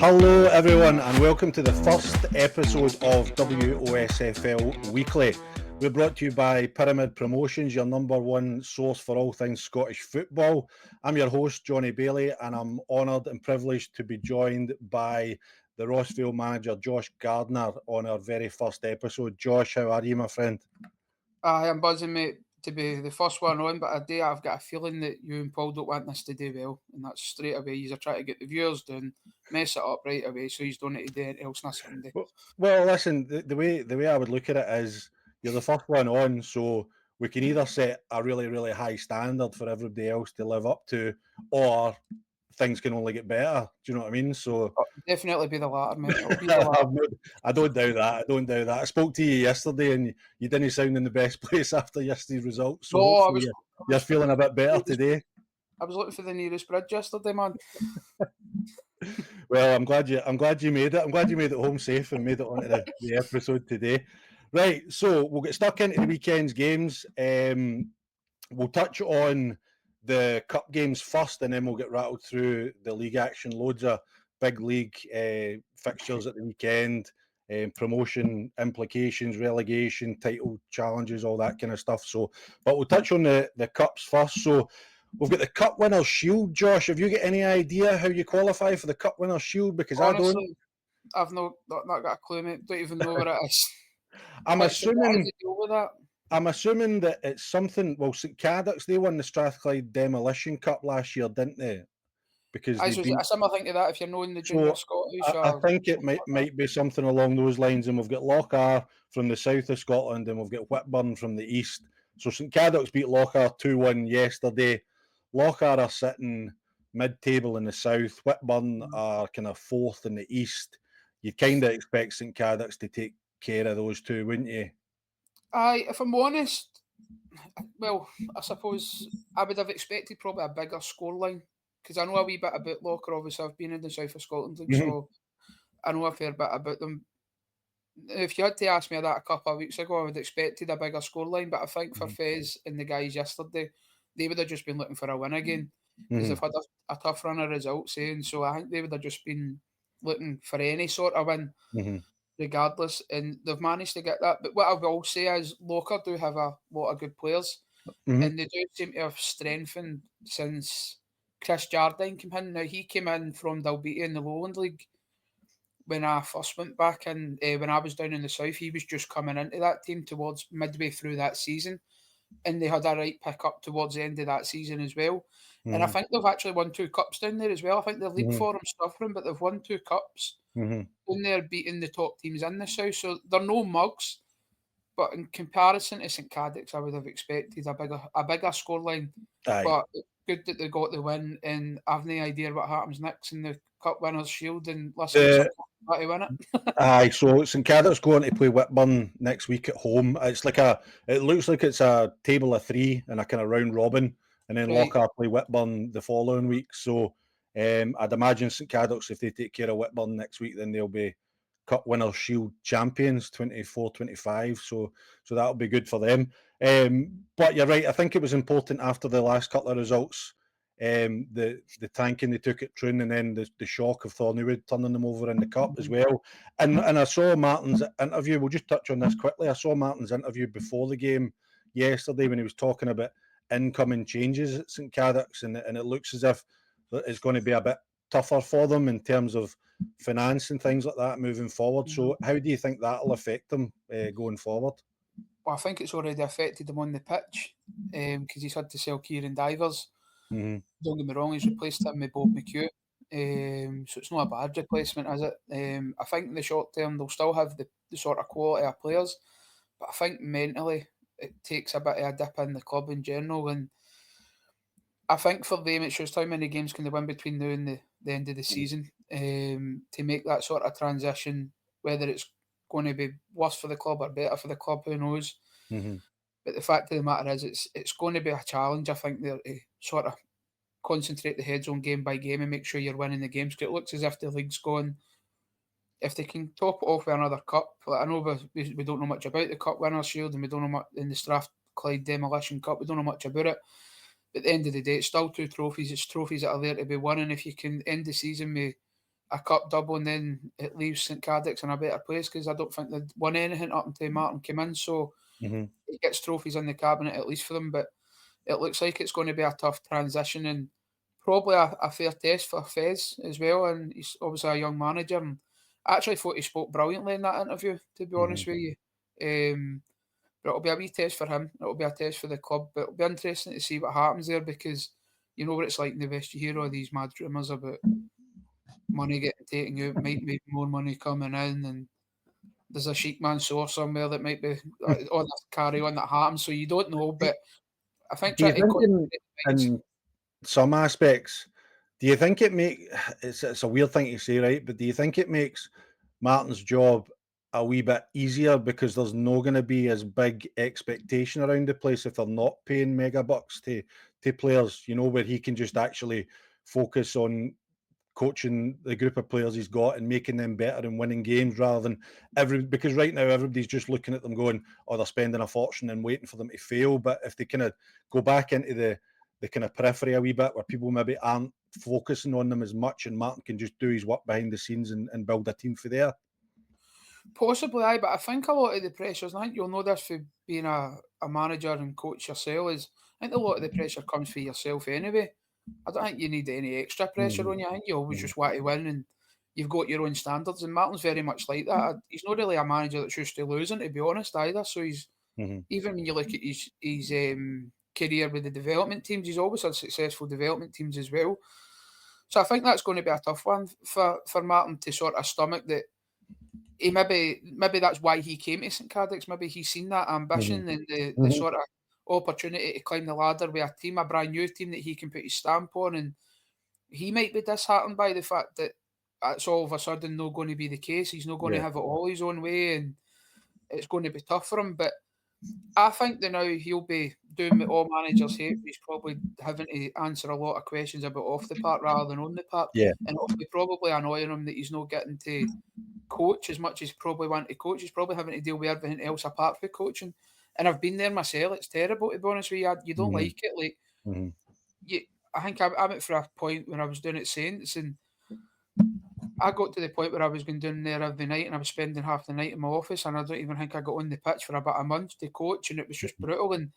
Hello everyone and welcome to the first episode of Wosfl Weekly. We're brought to you by Pyramid Promotions, your number one source for all things Scottish football. I'm your host, Johnny Bailey, and I'm honoured and privileged to be joined by the Rossvale manager, Josh Gardner, on our very first episode. Josh, how are you, my friend? I am buzzing, mate, to be the first one on, but I've got a feeling that you and Paul don't want this to do well, and that's straight away. You're trying to get the viewers down, mess it up right away, so you don't need to do anything else on a Sunday. Well, listen, the way I would look at it is you're the first one on, so we can either set a really, really high standard for everybody else to live up to, or things can only get better. Do you know what I mean? So definitely be the latter, mate. It'll be the latter. I don't doubt that. I spoke to you yesterday, and you didn't sound in the best place after yesterday's results. So hopefully you're feeling a bit better today. I was looking for the nearest bridge yesterday, man. Well, I'm glad you made it. I'm glad you made it home safe and made it onto the episode today. Right, so we'll get stuck into the weekend's games. We'll touch on the cup games first, and then we'll get rattled through the league action. Loads of big league fixtures at the weekend, promotion implications, relegation, title challenges, all that kind of stuff. So, but we'll touch on the cups first. So we've got the Cup Winners' Shield. Josh, have you got any idea how you qualify for the Cup Winners' Shield? Because honestly, I've not got a clue, mate. Don't even know what it is. I'm assuming that it's something. Well, St Cadoc's, they won the Strathclyde Demolition Cup last year, didn't they? Because a similar thing to that. If you're knowing the junior Scottish, I think it might be something along those lines. And we've got Lochar from the south of Scotland, and we've got Whitburn from the east. So St Cadoc's beat Lochar 2-1 yesterday. Lochar are sitting mid-table in the south. Whitburn are kind of fourth in the east. You'd kind of expect St Cadoc's to take care of those two, wouldn't you? If I'm honest, well, I suppose I would have expected probably a bigger scoreline, because I know a wee bit about Lochar. Obviously, I've been in the south of Scotland, so I know a fair bit about them. If you had to ask me that a couple of weeks ago, I would have expected a bigger scoreline, but I think for Fez and the guys yesterday, they would have just been looking for a win again, because they've had a tough run of results, so I think they would have just been looking for any sort of win, regardless, and they've managed to get that. But what I will say is Lochar do have a lot of good players, and they do seem to have strengthened since Chris Jardine came in. Now, he came in from Dalbeattie in the Lowland League when I first went back in, when I was down in the south. He was just coming into that team towards midway through that season, and they had a right pick up towards the end of that season as well. And I think they've actually won 2 cups down there as well. I think the league form's suffering, but they've won 2 cups down there, beating the top teams in the south. So they're no mugs, but in comparison to St Cadoc's, I would have expected a bigger scoreline. But good that they got the win, and I've no idea what happens next in the Cup Winners' Shield, and listen, to win it. Aye, so St Cadoc's going to play Whitburn next week at home. It looks like it's a table of 3 and a kind of round robin, and then Lochar play Whitburn the following week. So I'd imagine St Cadoc's, if they take care of Whitburn next week, then they'll be Cup Winners' Shield champions 24-25. So that'll be good for them. But you're right. I think it was important after the last couple of results, the tanking they took at Troon, and then the shock of Thornywood turning them over in the cup as well. And I saw Martin's interview. We'll just touch on this quickly. I saw Martin's interview before the game yesterday when he was talking about incoming changes at St Cadoc's, and it looks as if it's going to be a bit tougher for them in terms of finance and things like that moving forward. So how do you think that'll affect them going forward? Well, I think it's already affected him on the pitch, because he's had to sell Kieran Divers. Don't get me wrong, he's replaced him with Bob McHugh. So it's not a bad replacement, is it? I think in the short term they'll still have the sort of quality of players, but I think mentally it takes a bit of a dip in the club in general, and I think for them it's just how many games can they win between now and the end of the season, to make that sort of transition, whether it's going to be worse for the club or better for the club, who knows. But the fact of the matter is it's going to be a challenge, I think, there to sort of concentrate the heads on game by game and make sure you're winning the games, because it looks as if the league's going, if they can top it off with another cup. Like, I know we don't know much about the Cup Winners' Shield, and we don't know much in the Strathclyde Demolition Cup, we don't know much about it. But at the end of the day, it's still 2 trophies. It's trophies that are there to be won, and if you can end the season with a cup double and then it leaves St Cadoc's in a better place because I don't think they'd won anything up until Martin came in. So Mhm. he gets trophies in the cabinet at least for them. But it looks like it's going to be a tough transition and probably a fair test for Fez as well. And he's obviously a young manager. And I actually thought he spoke brilliantly in that interview, to be honest Mhm. with you. But it'll be a wee test for him. It'll be a test for the club. But it'll be interesting to see what happens there because you know what it's like in the West. You hear all these mad rumours about money getting taken out, might be more money coming in, and there's a chic man sore somewhere that might be all this carry on that happens. So you don't know. But I think Do you trying to think concentrate the minds. in some aspects, do you think it make it's a weird thing to say, right? But do you think it makes Martin's job a wee bit easier because there's no going to be as big expectation around the place if they're not paying mega bucks to players, where he can just actually focus on coaching the group of players he's got and making them better and winning games rather than because right now everybody's just looking at them going, oh, they're spending a fortune and waiting for them to fail. But if they kind of go back into the kind of periphery a wee bit where people maybe aren't focusing on them as much and Martin can just do his work behind the scenes and build a team for there. Possibly, aye, but I think a lot of the pressures, and I think you'll know this for being a manager and coach yourself, is I think a lot of the pressure comes for yourself anyway. I don't think you need any extra pressure Mhm, on you. I think you always mhm, just want to win and you've got your own standards. And Martin's very much like that. He's not really a manager that's used to losing, to be honest, either. So he's mhm. even when you look at his career with the development teams, he's always had successful development teams as well. So I think that's going to be a tough one for Martin to sort of stomach that he maybe that's why he came to St Cadoc's. Maybe he's seen that Mhm. ambition and the Mhm. sort of opportunity to climb the ladder with a team, a brand new team that he can put his stamp on. And he might be disheartened by the fact that that's all of a sudden not going to be the case. He's not going to Yeah. have it all his own way, and it's going to be tough for him. But I think that now he'll be doing what all managers hate. He's probably having to answer a lot of questions about off the park rather than on the park, Yeah. and it'll be probably annoying him that he's not getting to coach as much as he probably want to coach. He's probably having to deal with everything else apart from coaching. And I've been there myself. It's terrible to be honest with you. You don't Mhm, like it. Like mhm. you, I think I went for a point when I was doing it Saints, and I got to the point where I was going down there every night, and I was spending half the night in my office, and I don't even think I got on the pitch for about a month to coach, and it was just brutal. And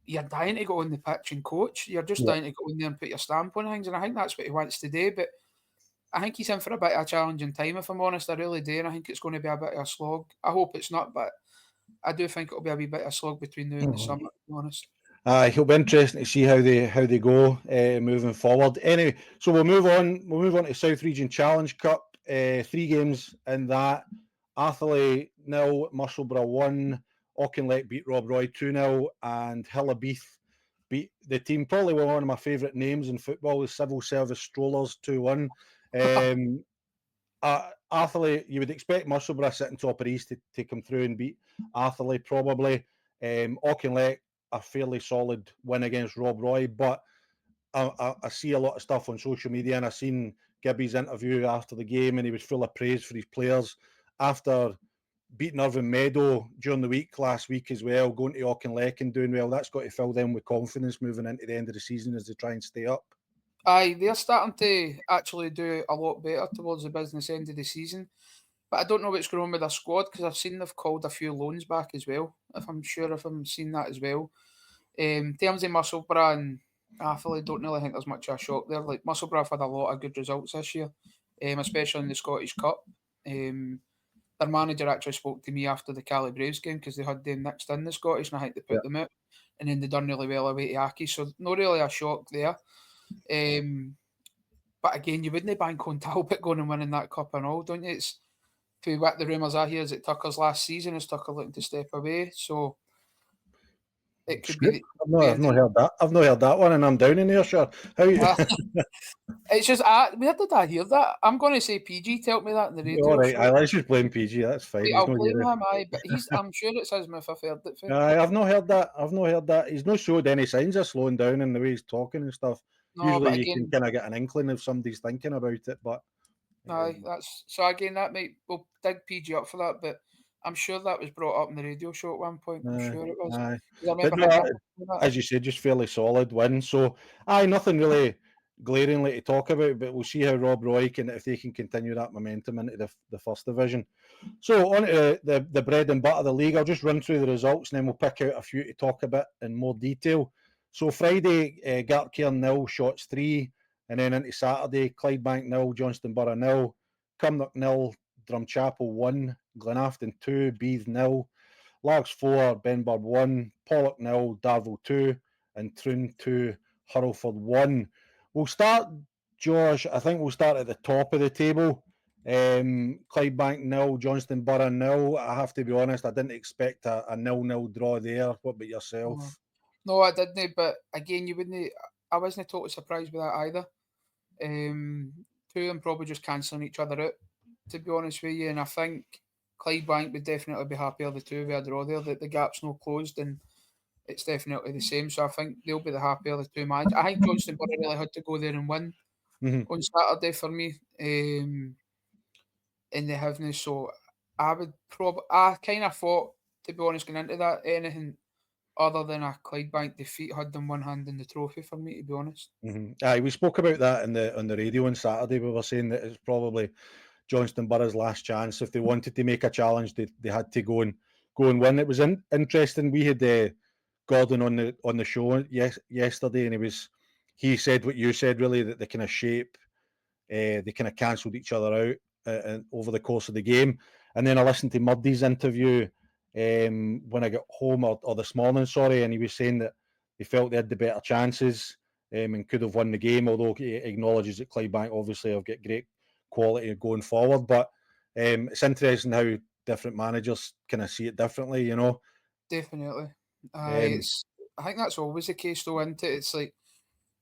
you're dying to go on the pitch and coach. You're just Yeah. dying to go in there and put your stamp on things, and I think that's what he wants to do. But I think he's in for a bit of a challenging time, if I'm honest. I really do, and I think it's going to be a bit of a slog. I hope it's not, but I do think it'll be a wee bit of a slog between now and the Mhm. summer, to be honest. It'll be interesting to see how they go moving forward. Anyway, so we'll move on. We'll move on to South Region Challenge Cup. 3 games in that. Atherley 0, Musselburgh 1, Auchinleck beat Rob Roy 2-0, and Hillabeath beat the team. Probably one of my favourite names in football, the Civil Service Strollers 2-1. Atherley, you would expect Musselburgh sitting top of East to come through and beat Atherley probably. Auchinleck, a fairly solid win against Rob Roy, but I see a lot of stuff on social media, and I seen Gibby's interview after the game, and he was full of praise for his players after beating Irvine Meadow during the week last week as well, going to Auchinleck and doing well. That's got to fill them with confidence moving into the end of the season as they try and stay up. Aye, they're starting to actually do a lot better towards the business end of the season. But I don't know what's going on with their squad because I've seen they've called a few loans back as well. If I'm seeing that as well. In terms of Musselburgh and Atherley, don't really think there's much of a shock there. Like Musselburgh have had a lot of good results this year, especially in the Scottish Cup. Um, their manager actually spoke to me after the Cali Braves game because they had them next in the Scottish, and I think they Yeah. put them out, and then they done really well away to Aki. So not really a shock there. Um, but again, you wouldn't bank on Talbot going and winning that cup and all, don't you? It's for what the rumours I hear is that Tucker's last season is Tucker looking to step away, so it could be Script. the, I've end not of heard that. I've not heard that one, and I'm down in there, sure. How you? the. It's just where did I hear that? I'm going to say PG told me that in the All radio right, show. let's just blame PG. That's fine. Wait, He's I'll not blame here. him, aye, but I'm sure it's his mouth I've heard it for. I've not heard that. I've not heard that. He's not showed any signs of slowing down in the way he's talking and stuff. No, Usually, but you can again, kind of get an inkling if somebody's thinking about it, but aye, um, that's so again that might we'll dig PG up for that, but I'm sure that was brought up in the radio show at one point. I'm aye, sure it was. aye. 'Cause I But remember no, him mentioning that. as you said, just fairly solid win. So, aye, nothing really. glaringly to talk about, but we'll see how Rob Roy if they can continue that momentum into the first division. So on to the bread and butter of the league. I'll just run through the results and then we'll pick out a few to talk about in more detail. So Friday, Gartcairn 0, Shots 3, and then into Saturday, Clydebank 0, Johnstonborough 0, Cumnock 0, Drumchapel 1, Glenafton 2, Beath 0, Largs 4, Benburb 1, Pollock 0, Darvel 2, and Troon 2, Hurlford 1. We'll start, Josh, I think we'll start at the top of the table. Clydebank 0, Johnstonborough 0. I have to be honest, I didn't expect a 0-0 draw there. What about yourself? No, I didn't, but again, I wasn't totally surprised with that either. Two of them probably just cancelling each other out, to be honest with you, and I think Clydebank would definitely be happier the two with a draw there, that the gap's not closed and it's definitely the same, so I think they'll be the happier the two managers. I think Johnstonborough really had to go there and win on Saturday for me, and they haven't, so I kind of thought, to be honest, going into that, anything other than a Clydebank defeat had them one hand in the trophy for me, to be honest. Aye, we spoke about that on the radio on Saturday. We were saying that it's probably Johnstonborough's last chance. If they wanted to make a challenge, they had to go and win. It was interesting. We had Gordon on the show yesterday, and he said what you said, really, that the kind of shape they kind of cancelled each other out over the course of the game. And then I listened to Murdy's interview when I got home, or this morning, sorry, and he was saying that they felt they had the better chances and could have won the game, although he acknowledges that Clydebank obviously have got great quality going forward. But it's interesting how different managers kind of see it differently, you know. Definitely. I think that's always the case, though, isn't it? It's like,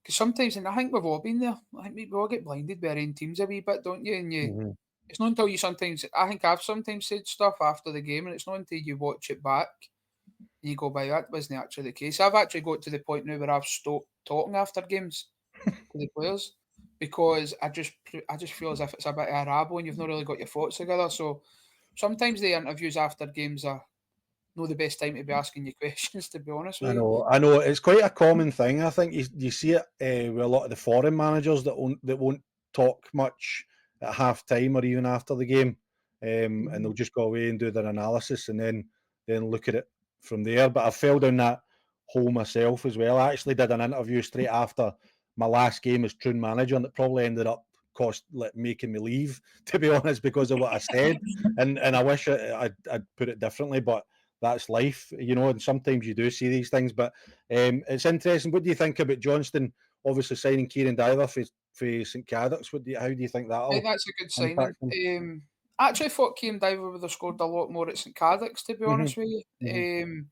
because sometimes, and I think we've all been there, I think we all get blinded by our own teams a wee bit, don't you? And it's not until you sometimes, I think I've sometimes said stuff after the game, and it's not until you watch it back and you go, by that wasn't actually the case. I've actually got to the point now where I've stopped talking after games to the players, because I just feel as if it's a bit of a rabble and you've not really got your thoughts together. So sometimes the interviews after games are not the best time to be asking you questions, to be honest with you. I know. It's quite a common thing. I think you see it with a lot of the foreign managers that won't talk much at half time or even after the game, and they'll just go away and do their analysis and then look at it from there. But I fell down that hole myself as well. I actually did an interview straight after my last game as Troon manager, and it probably ended up making me leave, to be honest, because of what I said. And I wish I'd put it differently, but that's life, you know, and sometimes you do see these things. But it's interesting. What do you think about Johnston obviously signing Kieran Diver for St Cadoc's? How do you think I that'll think that's a good impact signing. him? I actually thought Kieran Diver would have scored a lot more at St Cadoc's, to be honest with you.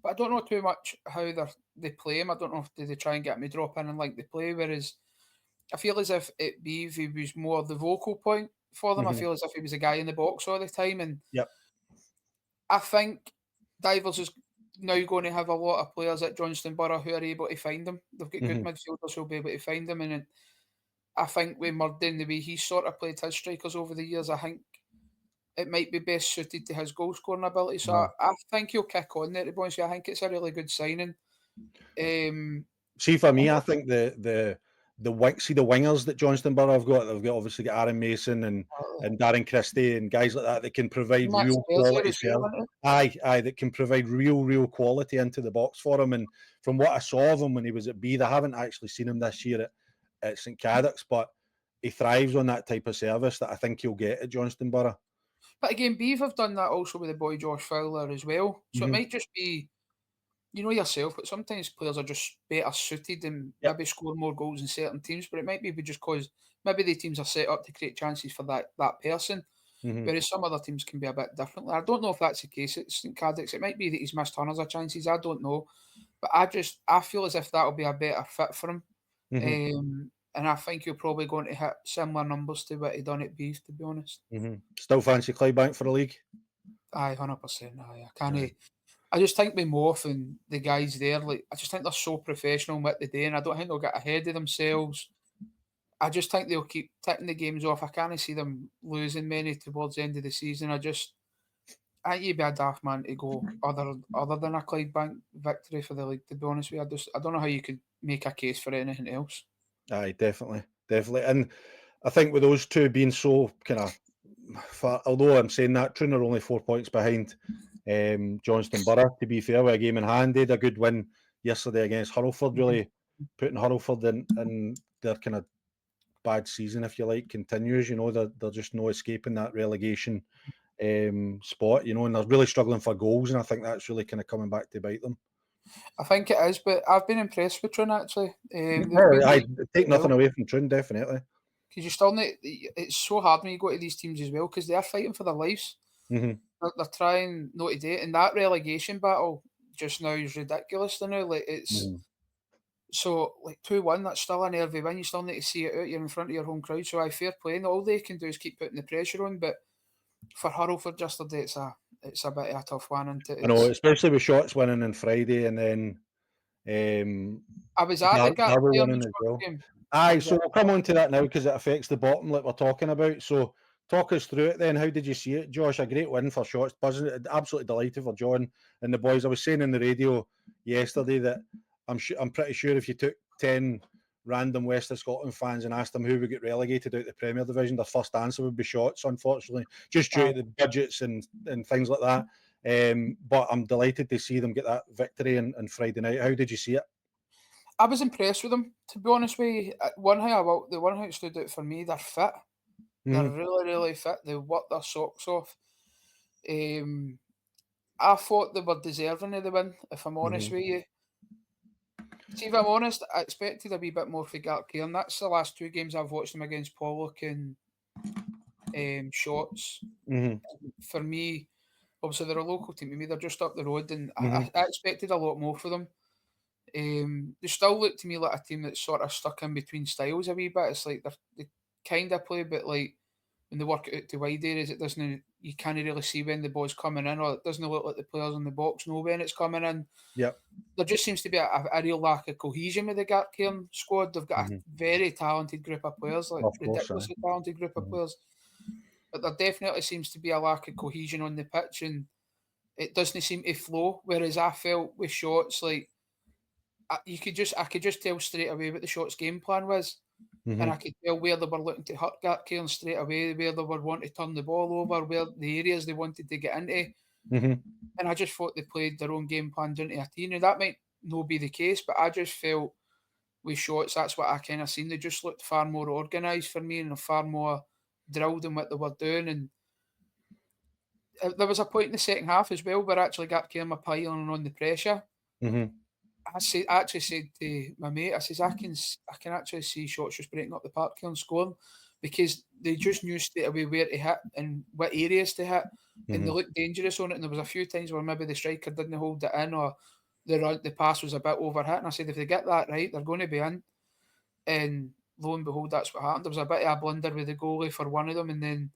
But I don't know too much how they play him. I don't know if they try and get me drop in and like they play. Whereas I feel as if at Beeve he was more the vocal point for them. I feel as if he was a guy in the box all the time, and Yep. I think Divers is now going to have a lot of players at Johnstonborough who are able to find him. They've got good midfielders who'll be able to find him, and I think with Murden, the way he sort of played his strikers over the years, I think it might be best suited to his goal scoring ability. So I think he'll kick on there, to be honest with you. I think it's a really good signing. See, for me, I think the wingers that Johnstonborough have got, they've obviously got Aaron Mason and Darren Christie and guys like that can provide Max real Ayres there quality as well, service. isn't Aye, that can provide real quality into the box for him. And from what I saw of him when he was at Beath, I haven't actually seen him this year at St Cadoc's, but he thrives on that type of service that I think he'll get at Johnstonborough. But again, Beeve have done that also with the boy Josh Fowler as well. So it might just be, you know yourself, but sometimes players are just better suited and Yep. maybe score more goals in certain teams. But it might be just because maybe the teams are set up to create chances for that person, whereas some other teams can be a bit different. I don't know if that's the case at St Cadoc's. It might be that he's missed hundreds of chances. I don't know, but I feel as if that'll be a better fit for him. And I think you're probably going to hit similar numbers to what he done at Beef, to be honest. Still fancy Clydebank for the league? Aye, 100%. Aye, I can't. I just think with Moff and the guys there, like I just think they're so professional in what they do, and I don't think they'll get ahead of themselves. I just think they'll keep ticking the games off. I can't see them losing many towards the end of the season. I think you'd be a daft man to go other than a Clydebank victory for the league. To be honest with you, I don't know how you could make a case for anything else. Aye, definitely, definitely. And I think with those two being so kind of far, although I'm saying that, Troon are only 4 points behind Johnston Borough, to be fair, with a game in hand. They had a good win yesterday against Hurlford, Mhm. really putting Hurlford in their kind of bad season, if you like, continues. You know, they're just no escaping that relegation spot, you know, and they're really struggling for goals, and I think that's really kind of coming back to bite them. I think it is, but I've been impressed with Troon actually. They've Oh, been I doing take quite nothing well away from Troon, definitely. because you still need. It's so hard when you go to these teams as well because they are fighting for their lives. Hmm. They're trying not to do it, and that relegation battle just now is ridiculous. To now, like it's Hmm. so like 2-1. That's still a nervy win. You still need to see it out. You're in front of your home crowd, so I fair play. And all they can do is keep putting the pressure on. But for Hurlford yesterday, it's a bit of a tough one, and I know, it's. especially with shots winning on Friday, and then um, I was at the Gap Darvel Cairns winning as well. game. I Aye, was so at we'll come on to that now because it affects the bottom, like we're talking about. So talk us through it then. How did you see it, Josh? A great win for shots, buzzing, absolutely delighted for John and the boys. I was saying in the radio yesterday that I'm pretty sure if you took 10 random West of Scotland fans and asked them who would get relegated out the Premier Division, their first answer would be shots, unfortunately, just due Aye. to the budgets and things like that. But I'm delighted to see them get that victory on Friday night. How did you see it? I was impressed with them, to be honest with you. The one thing that stood out for me, they're fit. They're Mm-hmm. really, really fit. They work their socks off. Um, I thought they were deserving of the win, if I'm honest Mm-hmm. with you. See, if I'm honest, I expected a wee bit more for Gartcairn. That's the last two games I've watched them against Pollock and Shorts. Mm-hmm. For me, obviously they're a local team to me. They're just up the road, and Mm-hmm. I expected a lot more for them. They still look to me like a team that's sort of stuck in between styles a wee bit. It's like they kind of play, but like when they work it out to wide areas, it doesn't. You can't really see when the ball's coming in, or it doesn't look like the players in the box know when it's coming in. Yep. There just seems to be a real lack of cohesion with the Gartcairn squad. They've got a Mm-hmm. very talented group of players, like Of course, aye. ridiculously talented group of Mhm. players. But there definitely seems to be a lack of cohesion on the pitch, and it doesn't seem to flow. Whereas I felt with shots like I could just tell straight away what the shots game plan was, and I Mhm. could tell where they were looking to hurt Cairn straight away, where they were wanting to turn the ball over, where the areas they wanted to get into. Mhm. And I just thought they played their own game plan down to a T. Now that might not be the case, but I just felt with shots, that's what I kind of seen. They just looked far more organised for me and far more drilled in what they were doing. And there was a point in the second half as well where actually got Cairn piling on the pressure. Mhm. I actually said to my mate, I says I can actually see shots just breaking up the park here and scoring because they just knew straight away where to hit and what areas to hit, and they Mhm. looked dangerous on it. And there was a few times where maybe the striker didn't hold it in or the pass was a bit overhit. And I said if they get that right, they're going to be in. And lo and behold, that's what happened. There was a bit of a blunder with the goalie for one of them, and then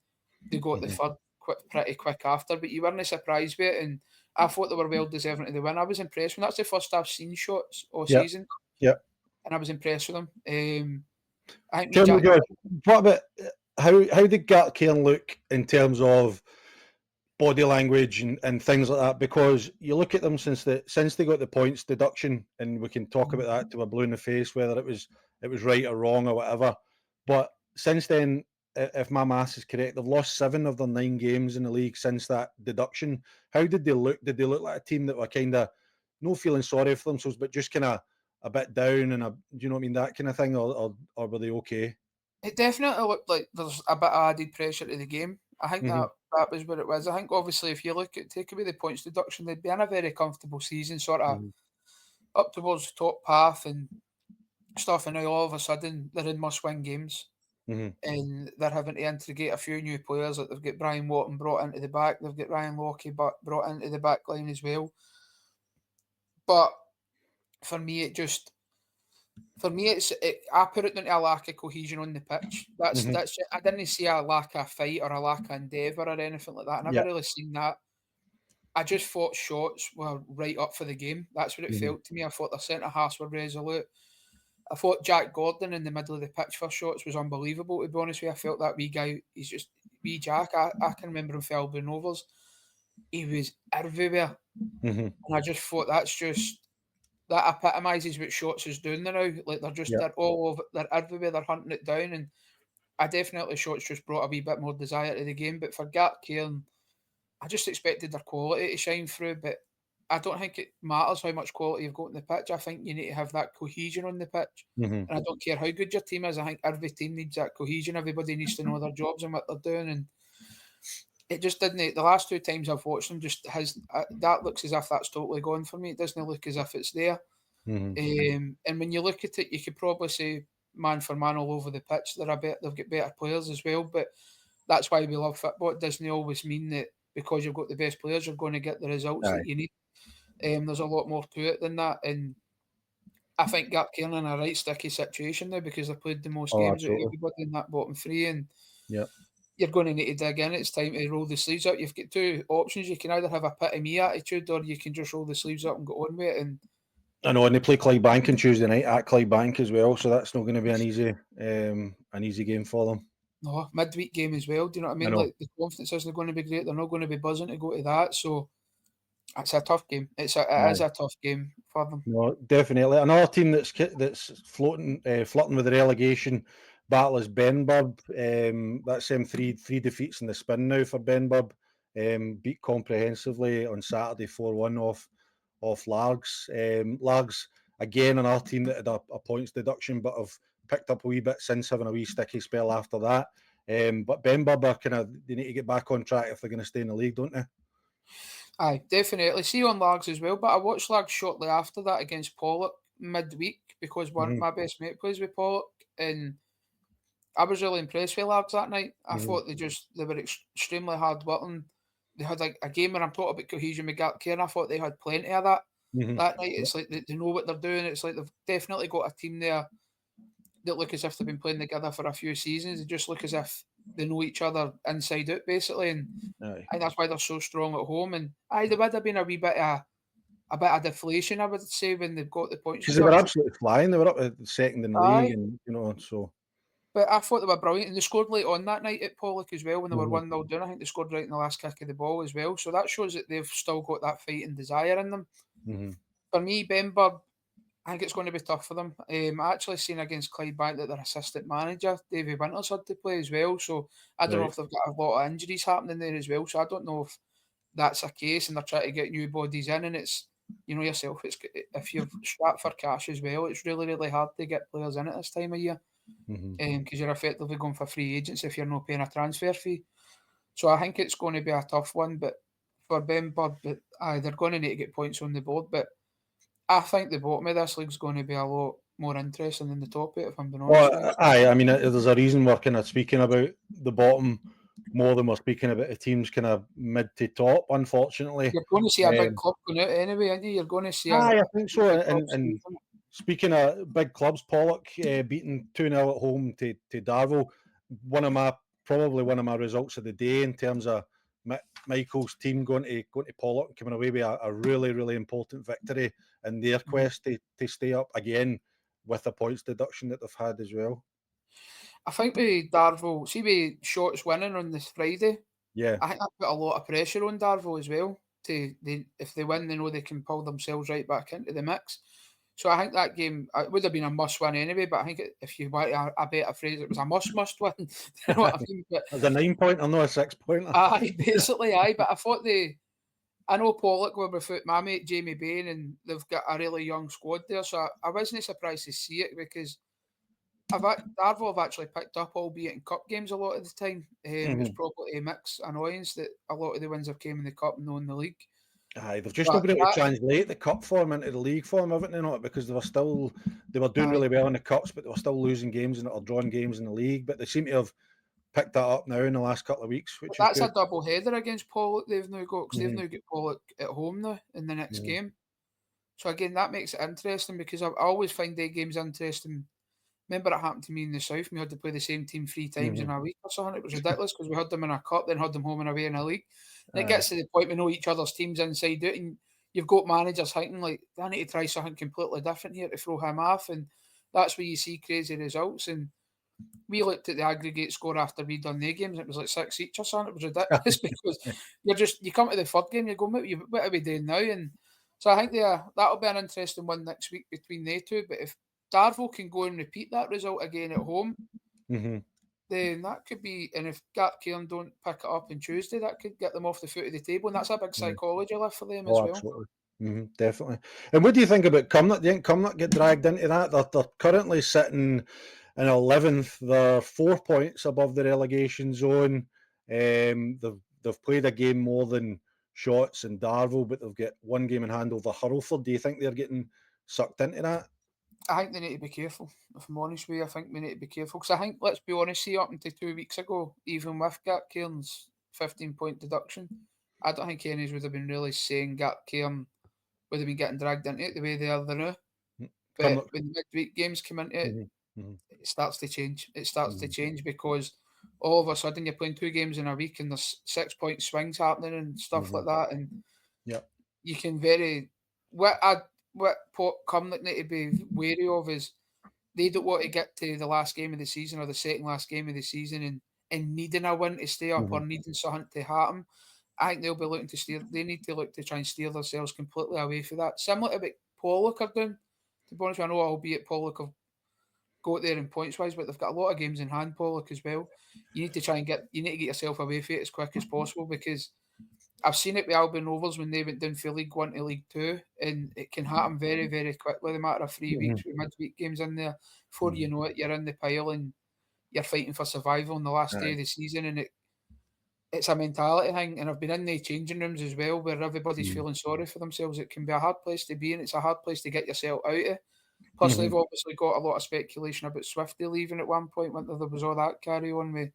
they got the Mhm. third pretty quick after. But you weren't surprised with it, and I thought they were well deserving of the win. I was impressed when that's the first I've seen shots all Yep. season, Yep. and I was impressed with them. I think Tell me, Jack. George, what about how did Gart Cairn look in terms of body language and things like that? Because you look at them since they got the points deduction, and we can talk about that to a blue in the face whether it was right or wrong or whatever. But since then, if my maths is correct, they've lost 7 of their 9 games in the league since that deduction. How did they look? Did they look like a team that were kind of no feeling sorry for themselves, but just kind of a bit down and do you know what I mean, that kind of thing, or were they okay? It definitely looked like there's a bit of added pressure to the game. I think Hmm. that was what it was. I think obviously if you look at take away the points deduction, they'd be in a very comfortable season, sort of Hmm. up towards the top half and stuff. And now all of a sudden they're in must-win games. Hmm. And they're having to integrate a few new players. Like they've got Brian Wotton brought into the back, they've got Ryan Lockie brought into the back line as well. But for me, I put it down to a lack of cohesion on the pitch. Hmm. That's it. I didn't see a lack of fight or a lack of endeavour or anything like that. I never Yeah. really seen that. I just thought shots were right up for the game. That's what it Hmm. felt to me. I thought their centre halves were resolute. I thought Jack Gordon in the middle of the pitch for shots was unbelievable. To be honest with you, I felt that wee guy. He's just wee Jack. I can remember him for Albion Rovers. He was everywhere, Hmm. and I just thought that's just that epitomises what Shorts is doing now. Like Yeah. they're all over, they're everywhere, they're hunting it down, and I definitely Shorts just brought a wee bit more desire to the game. But for Gart Cairn, I just expected their quality to shine through, but I don't think it matters how much quality you've got on the pitch. I think you need to have that cohesion on the pitch. Hmm. And I don't care how good your team is. I think every team needs that cohesion. Everybody needs to know their jobs and what they're doing. And it just didn't. The last 2 times I've watched them, just has that looks as if that's totally gone for me. It doesn't look as if it's there. Hmm. And when you look at it, you could probably say man for man all over the pitch. They've got better players as well, but that's why we love football. It doesn't always mean that because you've got the best players, you're going to get the results Aye. that you need. There's a lot more to it than that, and I think Gap Cairn in a right sticky situation now because they've played the most Oh, games out of absolutely. everybody in that bottom 3, and Yeah. you're going to need to dig in. It's time to roll the sleeves up. You've got 2 options. You can either have a pity me attitude, or you can just roll the sleeves up and go on with it. And I know, and they play Clydebank on Tuesday night at Clydebank as well, so that's not going to be an easy game for them. no, midweek game as well. Do you know what I I mean? know. Like the confidence isn't going to be great. They're not going to be buzzing to go to that. So it's a tough game. It is Aye. a tough game for them. No, definitely. Another team that's flirting with the relegation battle is Benburb. That's them three defeats in the spin now for Benburb. Beat comprehensively on Saturday 4-1 off Largs. Largs again another team that had a points deduction, but have picked up a wee bit since having a wee sticky spell after that. But Benburb are they need to get back on track if they're going to stay in the league, don't they? Aye, definitely. See on Lags as well, but I watched Lags shortly after that against Pollock midweek because Hmm. my best mate plays with Pollock, and I was really impressed with Lags that night. I Hmm. thought they were extremely hard working. They had like a game where I'm talking about cohesion with Gap Care, and I thought they had plenty of that Hmm. that night. It's like they know what they're doing. It's like they've definitely got a team there that look as if they've been playing together for a few seasons. They just look as if they know each other inside out, basically, and Aye. I think that's why they're so strong at home. And there would have been a wee bit of deflation, I would say, when they've got the points Because they were deduction. absolutely flying. They were up at second in the league, Aye, and so. but I thought they were brilliant, and they scored late on that night at Pollock as well when they were Mhm. 1-0 down. I think they scored right in the last kick of the ball as well. So that shows that they've still got that fighting desire in them. Mhm. For me, Benburb, I think it's going to be tough for them. I actually seen against Clydebank that their assistant manager, Davy Winters, had to play as well. So I don't know Right. if they've got a lot of injuries happening there as well. So I don't know if that's a case and they're trying to get new bodies in. And it's, you know yourself, it's if you're strapped for cash as well, it's really, really hard to get players in at this time of year Mhm. because you're effectively going for free agents if you're not paying a transfer fee. So I think it's going to be a tough one. But for Benburb, but they're going to need to get points on the board. But I think the bottom of this league's going to be a lot more interesting than the top of it, if I'm being honest with you. Well, I mean, there's a reason we're kind of speaking about the bottom more than we're speaking about the teams kind of mid to top. Unfortunately, You're going to see a big um, club going out anyway, aren't you? You're going to see I think a so. big club And squeezing it. speaking of big clubs, Pollock beating 2-0 at home to Darvel. Probably one of my results of the day in terms of Michael's team going to Pollock and coming away with a really, really important victory in their Mhm. quest to stay up again with the points deduction that they've had as well. I think with Darvel, see with Shots winning on this Friday, Yeah. I think that put a lot of pressure on Darvel as well. If they win, they know they can pull themselves right back into the mix. So I think that game it would have been a must win anyway. But I think if you want a better phrase, it was a must win. You know what I mean? But As a 9 pointer, not a 6 pointer. basically, But I thought I know Pollock were without my mate Jamie Bain, and they've got a really young squad there. So I wasn't surprised to see it because Darvel have actually picked up, albeit in cup games a lot of the time. It's Mhm. probably a mixed annoyance that a lot of the wins have came in the cup and not in the league. Aye, they've just not But been able to that translate the cup form into the league form, haven't they? Not because they were doing aye, really well in the cups, but they were still losing games or drawing games in the league. But they seem to have picked that up now in the last couple of weeks, but which is that's good. a double header against Pollock. They've now got because they've Hmm. now got Pollock at home now in the next Hmm. game. So again, that makes it interesting because I always find day games interesting. Remember, it happened to me in the south. We had to play the same team 3 times in Hmm. a week or something. It was ridiculous because we had them in a cup, then had them home and away in a league. And it Aye. gets to the point we know each other's teams inside out, and you've got managers thinking like, I need to try something completely different here to throw him off, and that's where you see crazy results. And we looked at the aggregate score after we'd done the games, and it was like 6 each or something. It was ridiculous because you come to the third game, you go, what are we doing now? And So I think that'll be an interesting one next week between they two. But if Darvel can go and repeat that result again at home, then that could be. And if Gartcairn don't pick it up on Tuesday, that could get them off the foot of the table, and that's a big psychology lift for them as well. Absolutely. Definitely. And what do you think about Cumnock? Do you think Cumnock get dragged into that? They're currently sitting in 11th. They're 4 points above the relegation zone. They've played a game more than Shotts and Darvel, but they've got one game in hand over Hurlford. Do you think they're getting sucked into that? I think they need to be careful. If I'm honest with you, I think we need to be careful because I think, let's be honest, see up until 2 weeks ago, even with Gartcairn's 15-point deduction, I don't think any would have been really saying Gartcairn would have been getting dragged into it the way they are now. But when the midweek games come into it, it starts to change. It starts to change because all of a sudden you're playing 2 games in a week and there's 6-point swings happening and stuff like that. And you can what Cumnock need to be wary of is they don't want to get to the last game of the season or the second last game of the season and needing a win to stay up or needing something to happen. I think they'll be looking to steer. They need to look to try and steer themselves completely away from that. Similar to what Pollock are doing. To be honest, I know albeit Pollock have got there in points wise, but they've got a lot of games in hand. Pollock as well. You need to get yourself away from it as quick as possible because I've seen it with Albion Rovers when they went down from League 1 to League 2, and it can happen very, very quickly. The matter of 3 weeks with midweek games in there, before you know it, you're in the pile and you're fighting for survival on the last day of the season, and it's a mentality thing. And I've been in the changing rooms as well, where everybody's feeling sorry for themselves. It can be a hard place to be, and it's a hard place to get yourself out of. Plus, they've obviously got a lot of speculation about Swifty leaving at one point when there was all that carry on with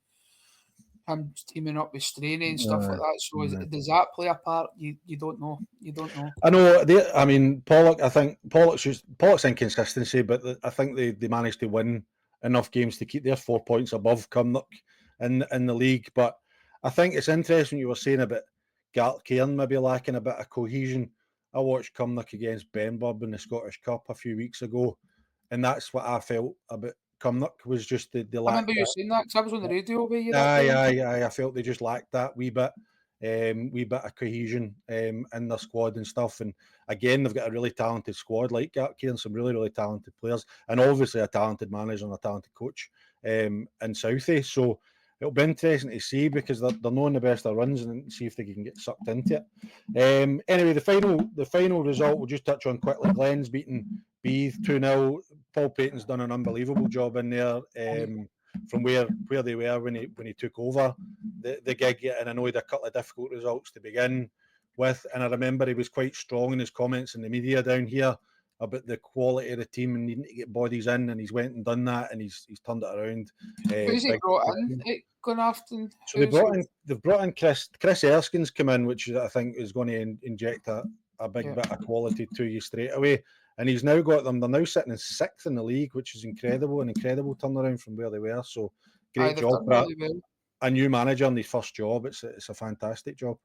him teaming up with Straney and stuff like that. So does that play a part? You don't know. You don't know. I know. I mean, Pollock. I think Pollock's inconsistency, but I think they managed to win enough games to keep their 4 points above Cumnock in the league. But I think it's interesting you were saying about Gartcairn maybe lacking a bit of cohesion. I watched Cumnock against Benburb in the Scottish Cup a few weeks ago, and that's what I felt about Cumnock was just the lack. I remember you saying that because I was on the radio with you that day. I felt they just lacked that wee bit of cohesion in their squad and stuff. And again, they've got a really talented squad like Gartcairn, some really, really talented players, and obviously a talented manager and a talented coach in Southie. So it'll be interesting to see because they're knowing the best of runs and see if they can get sucked into it. Anyway, the final result we'll just touch on quickly. Glenn's beaten Beath 2-0. Paul Payton's done an unbelievable job in there from where they were when he took over the gig, and I know he had a couple of difficult results to begin with. And I remember he was quite strong in his comments in the media down here about the quality of the team and needing to get bodies in, and he's went and done that, and he's turned it around. Who's he brought in at Glenafton? So they've brought in Chris Erskine's come in, which I think is going to inject a big bit of quality to you straight away. And he's now got them. They're now sitting in 6th in the league, which is incredible, an incredible turnaround from where they were. So great job for a new manager on his first job. It's a fantastic job.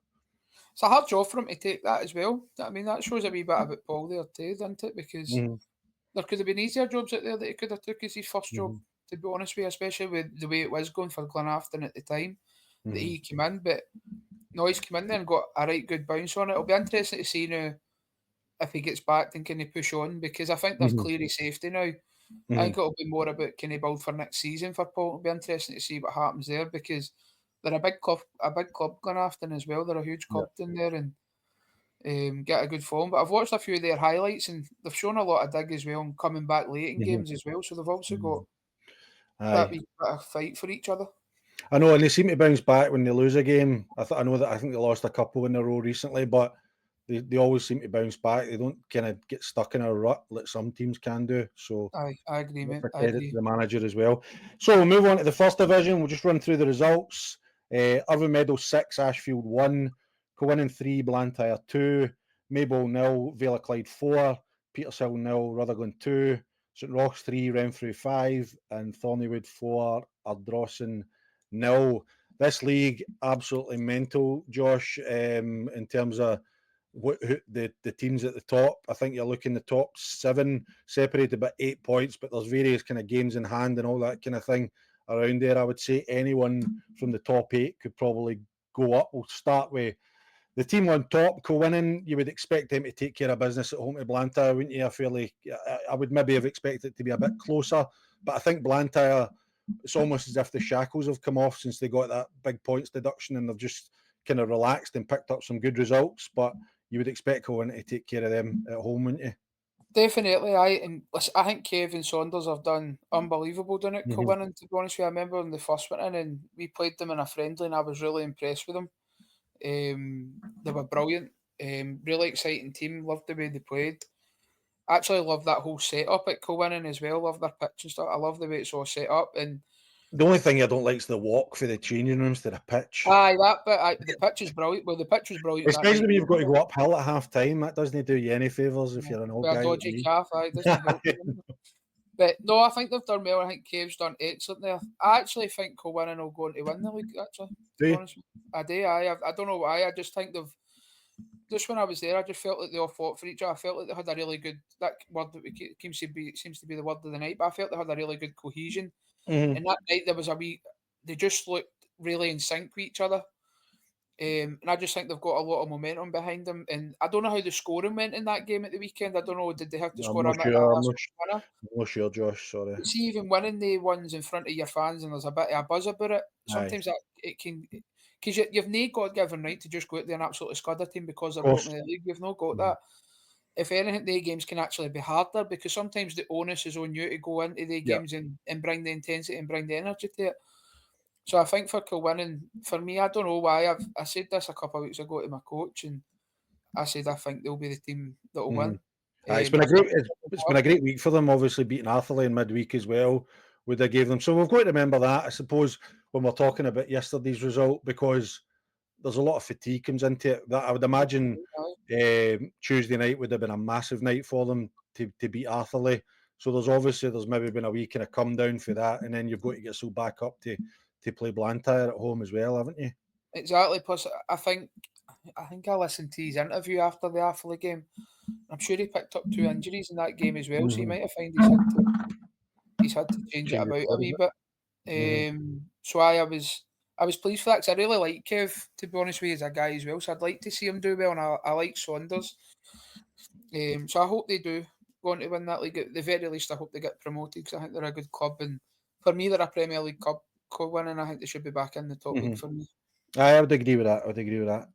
It's a hard job for him to take that as well. I mean, that shows a wee bit about Paul there too, doesn't it? Because there could have been easier jobs out there that he could have took as his first job, to be honest with you, especially with the way it was going for Glenafton at the time that he came in. But no, he's come in there and got a right good bounce on it. It'll be interesting to see now if he gets back and can he push on, because I think there's clearly safety now. I think it'll be more about can he build for next season for Paul. It'll be interesting to see what happens there because they're a big club Glenafton as well. They're a huge club in there and get a good form. But I've watched a few of their highlights and they've shown a lot of dig as well and coming back late in games as well. So they've also got that wee bit of fight for each other. I know, and they seem to bounce back when they lose a game. I think they lost a couple in a row recently, but they always seem to bounce back. They don't kind of get stuck in a rut like some teams can do. So I agree, mate. I agree. To the manager as well. So we'll move on to the first division. We'll just run through the results. Irvine Meadows 6, Ashfield 1, Cowannon 3, Blantyre 2, Maybole 0, Vale of Clyde 4, Petershill 0, Rutherglen 2, St Roch's 3, Renfrew 5, and Thornywood 4, Ardrossan 0. This league absolutely mental, Josh, in terms of the teams at the top. I think you're looking the top 7 separated by 8 points, but there's various kind of games in hand and all that kind of thing around there. I would say anyone from the top 8 could probably go up. We'll start with the team on top co-winning, you would expect them to take care of business at home to Blantyre, wouldn't you? I would maybe have expected it to be a bit closer, but I think Blantyre, it's almost as if the shackles have come off since they got that big points deduction, and they've just kind of relaxed and picked up some good results. But you would expect co-winning to take care of them at home, wouldn't you? Definitely, and listen, I think Kev and Saunders have done unbelievable doing it, Mm-hmm. co-winning, to be honest with you. I remember when they first went in and we played them in a friendly and I was really impressed with them. They were brilliant. Really exciting team. Loved the way they played. Actually love that whole setup at co-winning as well. Love their pitch and stuff. I love the way it's all set up. And The only thing I don't like is the walk for the changing rooms to the pitch. the pitch is brilliant. Well, the pitch was brilliant that Especially night. when you've got to go uphill at half time. That doesn't do you any favours if you're an old With a guy like dodgy me. calf, it doesn't help you. But no, I think they've done well. I think Cave's done excellent there. I actually think Kilwinning will go on to win the league, actually, to Do be you? honest with you. I do. I don't know why. I just think they've. Just when I was there, I just felt like they all fought for each other. I felt like they had a really good. That word that seems to be the word of the night, but I felt they had a really good cohesion. Mm-hmm. And that night, there was a wee. They just looked really in sync with each other. And I just think they've got a lot of momentum behind them. And I don't know how the scoring went in that game at the weekend. I don't know. Did they have to I'm score not a sure. last winner? I'm not sure, Josh. Sorry. But see, even winning the ones in front of your fans and there's a bit of a buzz about it, Aye, sometimes that it can because you've no God given right to just go out there and absolutely scud a team because of they're course. bottom of the league. You've not got Mhm. that. If anything, the games can actually be harder because sometimes the onus is on you to go into the Yeah. games and bring the intensity and bring the energy to it. So I think for Kilwinning, for me, I don't know why I said this a couple of weeks ago to my coach, and I said I think they'll be the team that will Mhm. win. It's been I a great think it's been a great week for them. Obviously beating Atherley in midweek as well. Would have gave them so we've got to remember that. I suppose when we're talking about yesterday's result because there's a lot of fatigue comes into it. That I would imagine Tuesday night would have been a massive night for them to beat Atherley. So there's maybe been a wee kind of come down for that, and then you've got to get so back up to play Blantyre at home as well, haven't you? exactly. Plus, I think I listened to his interview after the Athley game. I'm sure he picked up 2 injuries in that game as well, so you Mm-hmm. might have found he's had to change it Change your about a squad a wee bit. bit. Mm-hmm. So I was pleased for that because I really like Kev, to be honest with you, as a guy as well. So I'd like to see him do well, and I like Saunders. So I hope they do go on to win that league. At the very least, I hope they get promoted because I think they're a good club, and for me, they're a Premier League club co-winning. I think they should be back in the top Mm-hmm. league for me. I would agree with that. I would agree with that.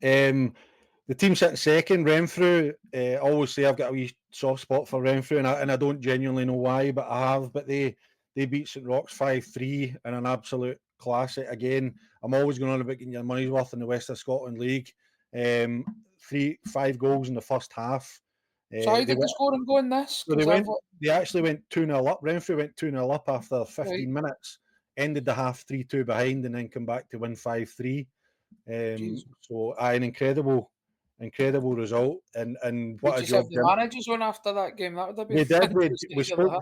The team sitting second, Renfrew. I always say I've got a wee soft spot for Renfrew, and I don't genuinely know why, but I have. But they beat St Roch's 5-3 in an absolute classic. Again, I'm always going on about getting your money's worth in the West of Scotland League. 5 goals in the first half. So how They did the went, scoring go in this? so they Because went. They actually went 2-0 up. Renfrew went 2-0 up after right, 15 minutes. Ended the half 3-2 behind, and then come back to win 5-3. jeez. An incredible result, and Did what a you have job the Jim. managers on after that game? That would have been We did. We interesting to spoke.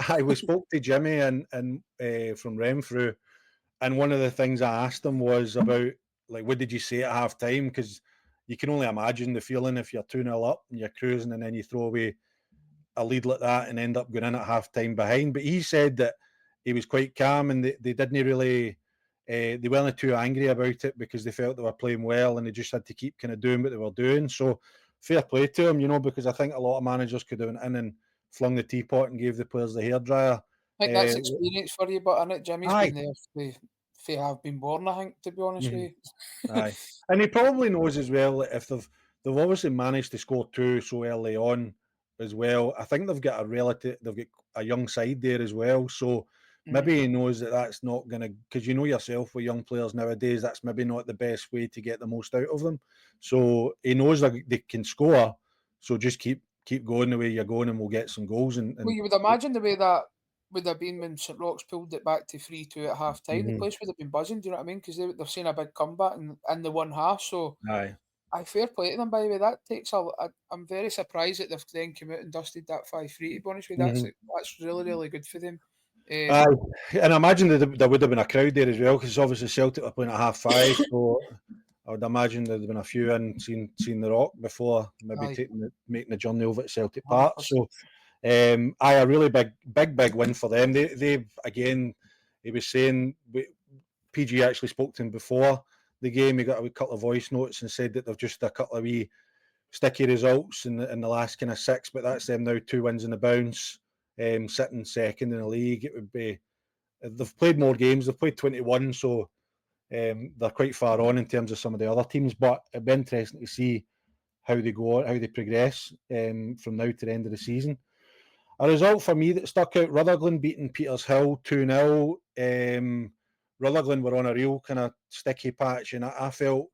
have. We spoke to Jimmy and from Renfrew, and one of the things I asked him was about like what did you say at half time because you can only imagine the feeling if you're 2-0 up and you're cruising and then you throw away a lead like that and end up going in at half time behind. But he said that he was quite calm and they didn't really, they weren't too angry about it because they felt they were playing well and they just had to keep kind of doing what they were doing. So fair play to them, because I think a lot of managers could have went in and flung the teapot and gave the players the hairdryer. I think that's Uh, experience for you, but innit, Jimmy's aye, been there if have been born, I think, to be honest mhm, with you. aye, and he probably knows as well that if they've obviously managed to score two so early on as well. I think they've got a young side there as well. So Mhm. maybe he knows that that's not going to because you know yourself with young players nowadays that's maybe not the best way to get the most out of them. So he knows that they can score. So just keep going the way you're going, and we'll get some goals. Well, And you would imagine the way that would have been when St Roch's pulled it back to 3-2 at half time, the Mhm. place would have been buzzing, do you know what I mean? Because they've seen a big comeback in the one half, so Aye. I fair play to them, by the way. That takes I'm very surprised that they've then come out and dusted that 5-3, to be honest with you. Mhm. That's really, really good for them. Aye, Um, and I imagine that there would have been a crowd there as well because obviously Celtic were playing at 5:30, so I would imagine there'd have been a few in seen the Rock before maybe aye, making the journey over to Celtic Park. So 100%. a really big win for them. They've again, he was saying PG actually spoke to him before. the game, he got a couple of voice notes and said that they've just a couple of wee sticky results in the last kind of 6, but that's them now 2 wins in the bounce, sitting second in the league. It would be, they've played more games, they've played 21, so they're quite far on in terms of some of the other teams, but it'd be interesting to see how they go, how they progress from now to the end of the season. A result for me that stuck out, Rutherglen beating Petershill 2-0. Rutherglen were on a real kind of sticky patch, and I felt,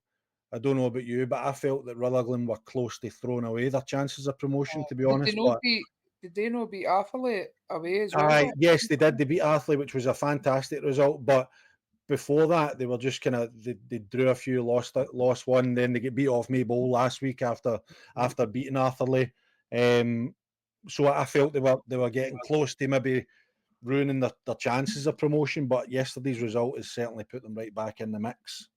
I don't know about you, but I felt that Rutherglen were close to throwing away their chances of promotion, to be Did they honest. not But beat? Did they not beat Atherley away as well? yes, they did. They beat Athley, which was a fantastic result. But before that, they were just kind of they drew a few, lost one, then they get beat off Maybole last week after beating Atherley. So I felt they were getting close to maybe ruining their chances of promotion. But yesterday's result has certainly put them right back in the mix.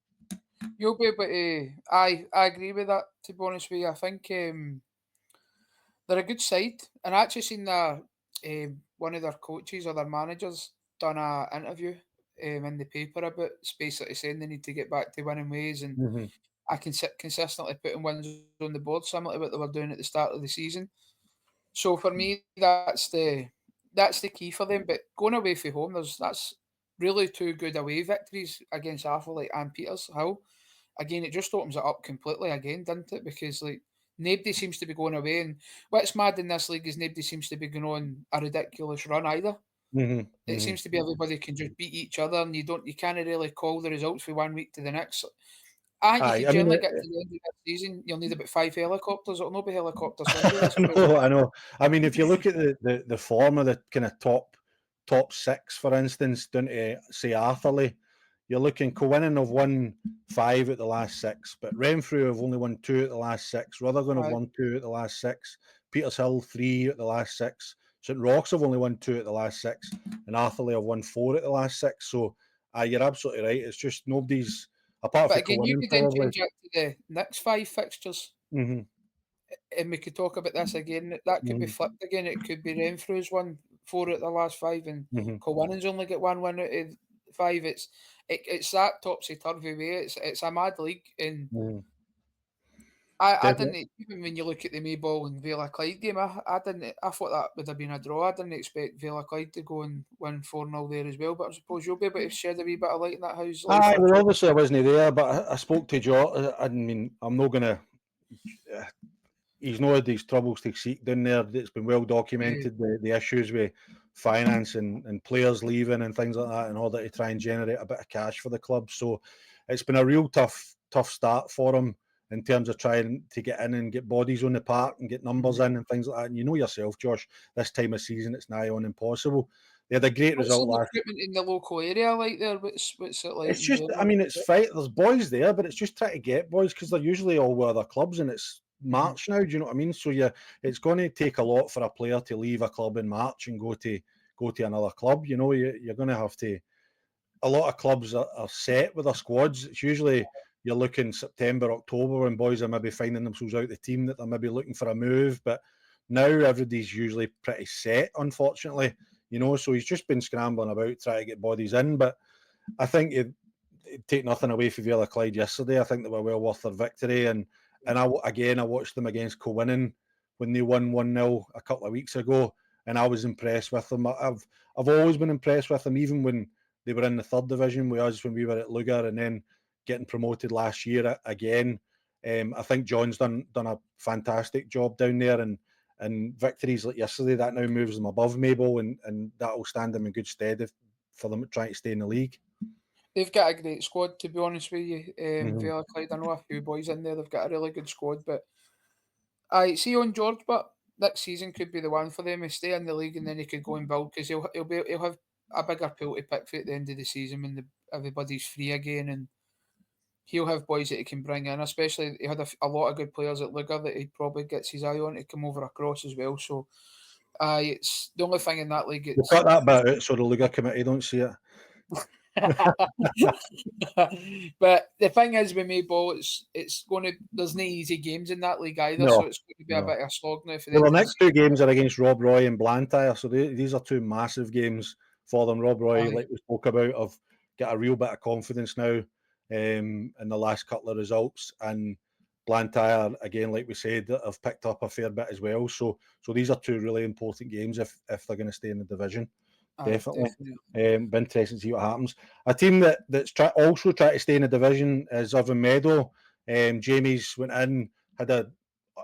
You'll be able to. I agree with that. To be honest with you, I think they're a good side, and I actually seen one of their coaches or their managers done a interview in the paper about basically saying they need to get back to winning ways, and Mm-hmm. I can consistently putting wins on the board, similar to what they were doing at the start of the season. So for me, that's the key for them. But going away from home, that's really two good away victories against Atherley and Petershill. Again, it just opens it up completely again, doesn't it? Because like nobody seems to be going away, and what's mad in this league is nobody seems to be going on a ridiculous run either. Mm-hmm. It seems to be everybody can just beat each other, and you can't really call the results from one week to the next. I think if Aye, you I mean, generally get to the end of the season, you'll need about 5 helicopters. It'll not be helicopter Sunday this week. I know. I mean, if you look at the form of the kind of top 6, for instance, down to say Atherley, you're looking Coinnan have won 5 at the last 6, but Renfrew have only won 2 at the last 6. Rutherglen have Aye. won 2 at the last 6. Petershill 3 at the last 6. St Roch's have only won 2 at the last 6, and Atherley have won 4 at the last 6. So, you're absolutely right. It's just nobody's apart But from again, you Coinnan could then probably. change it to the next 5 fixtures, Mm-hmm. and we could talk about this again. That could be Mm-hmm. flipped again. It could be Renfrew's won 4 at the last 5, and Mm-hmm. Cowinnan's only got 1 win out of 5. It's that topsy turvy way. It's a mad league, and Mm-hmm. I Definitely. didn't even when you look at the Maybole and Villa Clyde game. I didn't. I thought that would have been a draw. I didn't expect Villa Clyde to go and win 4-0 there as well. But I suppose you'll be able to shed a wee bit of light in that house. Life Aye, or well, Joe. obviously I wasn't there, but I spoke to Joe. I mean, I'm not going to. He's not had these troubles to seek down there. It's been well documented the issues with finance and players leaving and things like that in order to try and generate a bit of cash for the club. So it's been a real tough start for him in terms of trying to get in and get bodies on the park and get numbers in and things like that. And you know yourself, Josh, this time of season it's nigh on impossible. They had a great What's the result last. recruitment in the local area like there? What's it like It's in just, I general? mean, it's fight. There's boys there, but it's just trying to get boys because they're usually all with other clubs, and it's Mhm. March now. Do you know what I mean? So it's going to take a lot for a player to leave a club in March and go to another club. You know, you're going to have to. A lot of clubs are set with their squads. It's usually you're looking September, October when boys are maybe finding themselves out the team that they're maybe looking for a move. But now everybody's usually pretty set, unfortunately. You know, so he's just been scrambling about trying to get bodies in, but I think it'd take nothing away from Villa Clyde yesterday. I think they were well worth their victory. And I watched them against Coinnan when they won 1-0 a couple of weeks ago, and I was impressed with them. I've always been impressed with them, even when they were in the 3rd division with us when we were at Lugar, and then getting promoted last year again. I think John's done a fantastic job down there, and victories like yesterday that now moves them above Maybole, and that will stand them in good stead for them trying to stay in the league. They've got a great squad, to be honest with you. Mm-hmm. Villa Clyde, I know a few boys in there. They've got a really good squad, but I see on George, but next season could be the one for them. He stay in the league and then he could go and build because he'll have a bigger pool to pick for at the end of the season when everybody's free again, and he'll have boys that he can bring in. Especially he had a lot of good players at Lugar that he probably gets his eye on to come over across as well. So, it's the only thing in that league. We'll cut that bit out so the Liga committee don't see it. But the thing is with Maybole, it's going to there's no easy games in that league either, so No, it's going to be a no. bit of a slog now for the Well, the end of the next 2 season. games are against Rob Roy and Blantyre, so these are 2 massive games for them. Rob Roy, Aye. like we spoke about, have got a real bit of confidence now in the last couple of results, and Blantyre, again, like we said, have picked up a fair bit as well. So these are two really important games if they're going to stay in the division. Definitely. Be interesting to see what happens. A team that's also trying to stay in the division is Irvine Meadow. Jamie's went in, had an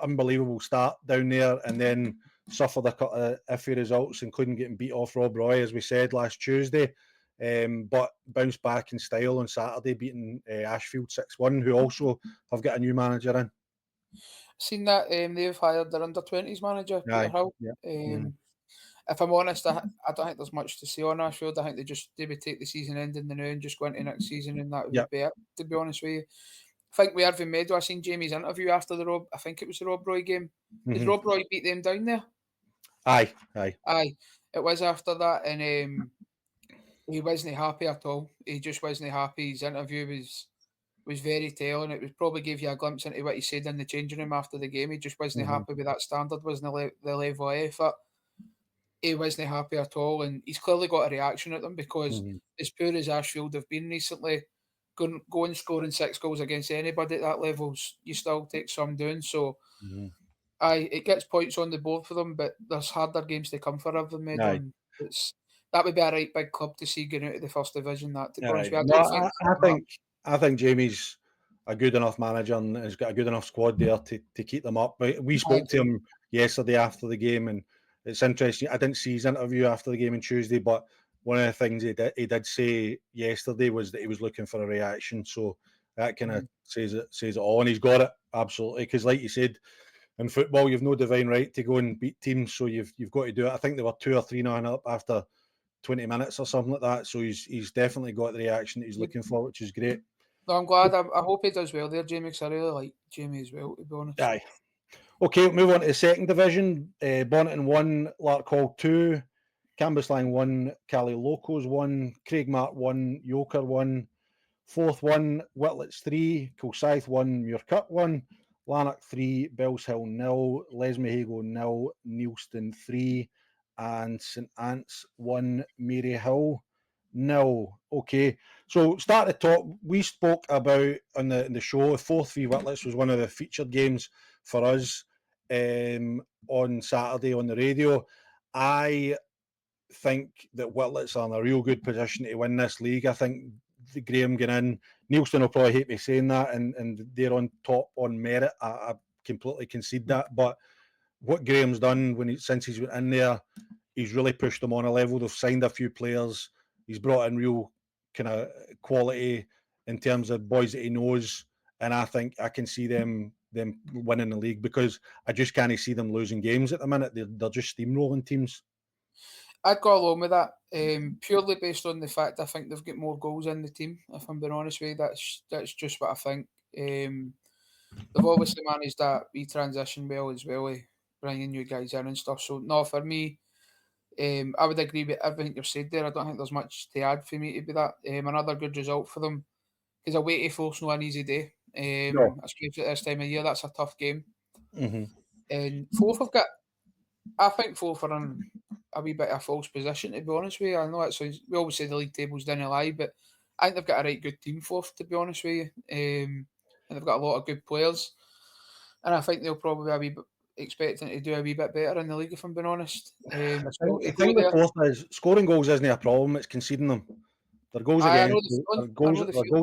unbelievable start down there, and then suffered a couple of iffy results, including getting beat off Rob Roy, as we said last Tuesday. But bounced back in style on Saturday, beating Ashfield 6-1, who also have got a new manager in. Seen that they've hired their under-20s manager, Peter Hill. Yeah. If I'm honest, I don't think there's much to say on Ashfield. I think they would take the season ending the now and just go into next season, and that would be it, to be honest with you. I think with Irvine Meadow, I seen Jamie's interview after I think it was the Rob Roy game. Did Rob Roy beat them down there? Aye. It was after that, and he wasn't happy at all. He just wasn't happy. His interview was very telling. It was probably gave you a glimpse into what he said in the changing room after the game. He just wasn't happy with that standard, wasn't the level of effort. He wasn't happy at all, and he's clearly got a reaction at them because as poor as Ashfield have been recently, going scoring 6 goals against anybody at that level, you still take some doing. So, it gets points on the board for them, but there's harder games to come for Irvine Meadow, and that would be a right big club to see going out of the first division. That, to be honest with you, I think Jamie's a good enough manager and has got a good enough squad there to keep them up. We spoke to him yesterday after the game, and it's interesting. I didn't see his interview after the game on Tuesday, but one of the things he did say yesterday was that he was looking for a reaction. So that kind of says it all, and he's got it absolutely. Because, like you said, in football, you've no divine right to go and beat teams, so you've got to do it. I think they were 2 or 3-0 up after 20 minutes or something like that. So he's definitely got the reaction that he's looking for, which is great. No, I'm glad. I hope he does well there, Jamie, because I really like Jamie as well, to be honest. Aye. Okay, move on to the second division. Bonneton 1, Larkhall 2, Cambuslang 1, Cali Locos 1, Craigmart 1, Yoker 1, Fourth 1, Whitlets 3, Kilsyth 1, Muircut 1, Lanark 3, Bellshill 0, Lesmahago 0, Neilston 3, and St Ants 1, Maryhill 0. Okay, so start at the top. We spoke about on the show, 4-3 Whitlets was one of the featured games for us on Saturday on the radio. I think that Whitlets are in a real good position to win this league. I think the Graham getting in, Neilston will probably hate me saying that, and they're on top on merit. I completely concede that. But what Graham's done since he's went in there, he's really pushed them on a level. They've signed a few players. He's brought in real kind of quality in terms of boys that he knows, and I think I can see them winning the league because I just can't see them losing games at the minute. They're just steamrolling teams. I'd go along with that, purely based on the fact I think they've got more goals in the team. If I'm being honest with you, that's just what I think. They've obviously managed that transition well as well, bringing new guys in and stuff. So no, for me, I would agree with everything you've said there. I don't think there's much to add for me to be that. Another good result for them because away to Force no an easy day. Especially at this time of year, that's a tough game. And Forth have got, I think Forth are in a wee bit of a false position, to be honest with you. I know it sounds, we always say the league tables didn't lie, but I think they've got a right good team, Forth, to be honest with you. And they've got a lot of good players. And I think they'll probably be expecting to do a wee bit better in the league, if I'm being honest. I think the Forth is scoring goals isn't a problem, it's conceding them. Their goals